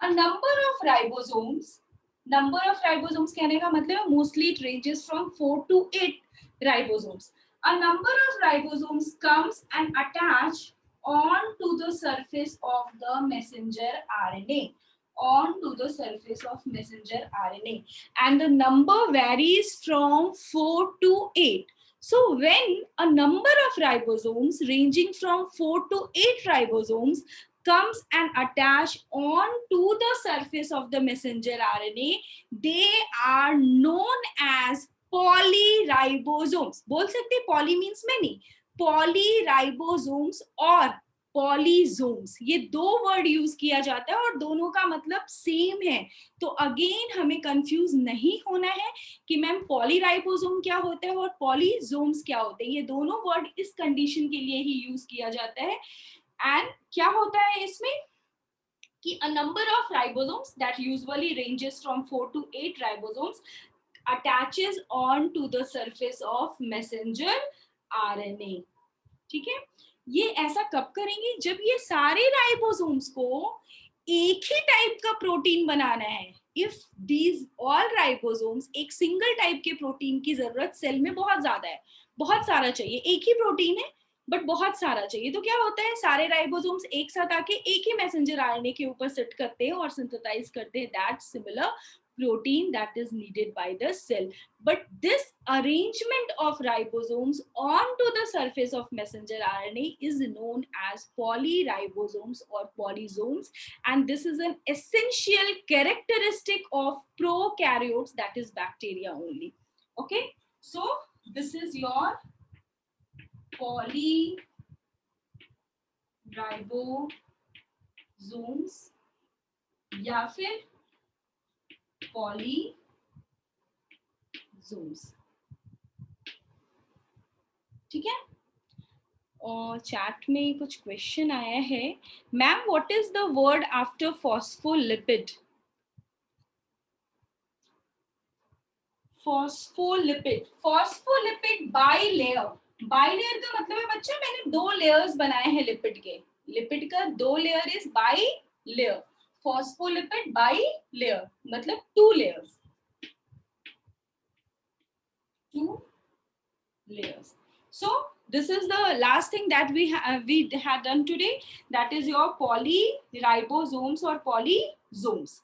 A: a number of ribosomes कहने का मतलब mostly it ranges from 4 to 8 ribosomes. A number of ribosomes comes and attach onto the surface of the messenger RNA, onto the surface of messenger RNA, and the number varies from 4 to 8. So when a number of ribosomes ranging from 4 to 8 ribosomes comes and attach onto the surface of the messenger RNA, they are known as polyribosomes. बोल सकते हैं poly means many, polyribosomes और polysomes, ये 2 word use किया जाता है और दोनों का मतलब सेम है. तो अगेन हमें कंफ्यूज नहीं होना है कि मैम पॉलीराइबोसोम क्या होता है और पॉलीसोम्स क्या होते हैं. ये दोनों वर्ड इस कंडीशन के लिए ही यूज किया जाता है. एंड क्या होता है इसमें कि a number of ribosomes that usually ranges from 4 to 8 ribosomes attaches on to the surface of messenger RNA. ठीक है. ये ऐसा कब करेंगे? जब ये सारे राइबोसोम्स को एक ही टाइप का प्रोटीन बनाना है. इफ दीज ऑल राइबोसोम्स, एक सिंगल टाइप के प्रोटीन की जरूरत सेल में बहुत ज्यादा है, बहुत सारा चाहिए. एक ही प्रोटीन है बट बहुत सारा चाहिए, तो क्या होता है, सारे राइबोसोम्स एक साथ आके एक ही मैसेंजर आरएनए के ऊपर सिट करते हैं और सिंथेसाइज करते हैं that similar protein that is needed by the cell. But this arrangement of ribosomes onto the surface of messenger RNA is known as polyribosomes or polysomes, and this is an essential characteristic of prokaryotes, that is bacteria only. Okay, so this is your polyribosomes या फिर polysomes. ठीक है. और chat में कुछ question आया है. Ma'am, what is the word after phospholipid? Phospholipid, phospholipid bilayer. Bilayer का मतलब है बच्चा मैंने 2 लेयर्स बनाए हैं लिपिड के. लिपिड का 2 layer is bilayer. Phospholipid bilayer मतलब 2 layers. 2 layers. So this is the last thing that we had done today, that is your polyribosomes or polysomes.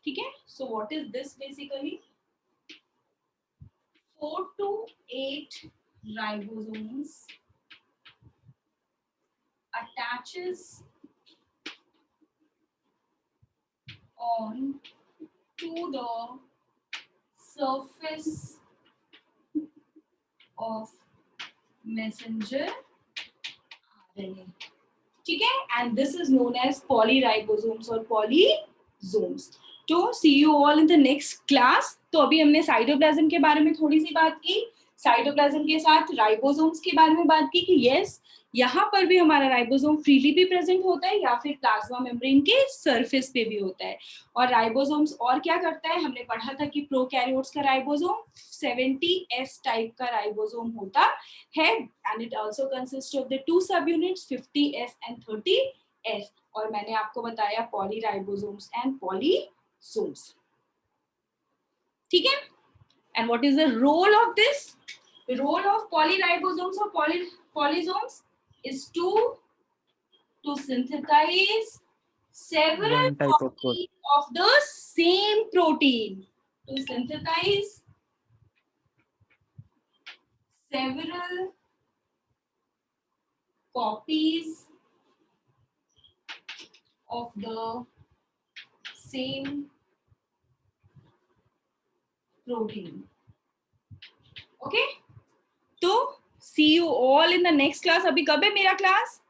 A: ठीक है. So what is this basically? 4 to 8 ribosomes attaches on to the surface of messenger RNA. ठीक है. And this is known as polyribosomes or polysomes. तो see you all in the next class. तो अभी हमने cytoplasm के बारे में थोड़ी सी बात की, साइटोप्लाज्म के साथ राइबोसोम्स के बारे में बात की कि यस यहाँ पर भी हमारा राइबोसोम फ्रीली भी प्रेजेंट होता है या फिर प्लाज्मा मेम्ब्रेन के सरफेस पे भी होता है. और राइबोसोम्स और क्या करता है, हमने पढ़ा था कि प्रोकैरियोट्स का राइबोसोम 70S टाइप का राइबोसोम होता है and it also consist of the 2 सब यूनिट्स 50S एंड 30S. और मैंने आपको बताया पॉलीराइबोसोम्स एंड पॉलीसोम्स. ठीक है. And what is the role of this? The role of polyribosomes or polysomes is to synthesize several
E: One type of
A: copies of the same protein. To synthesize several copies of the same protein. Okay. तो see you all in the next class. अभी कब है मेरा class?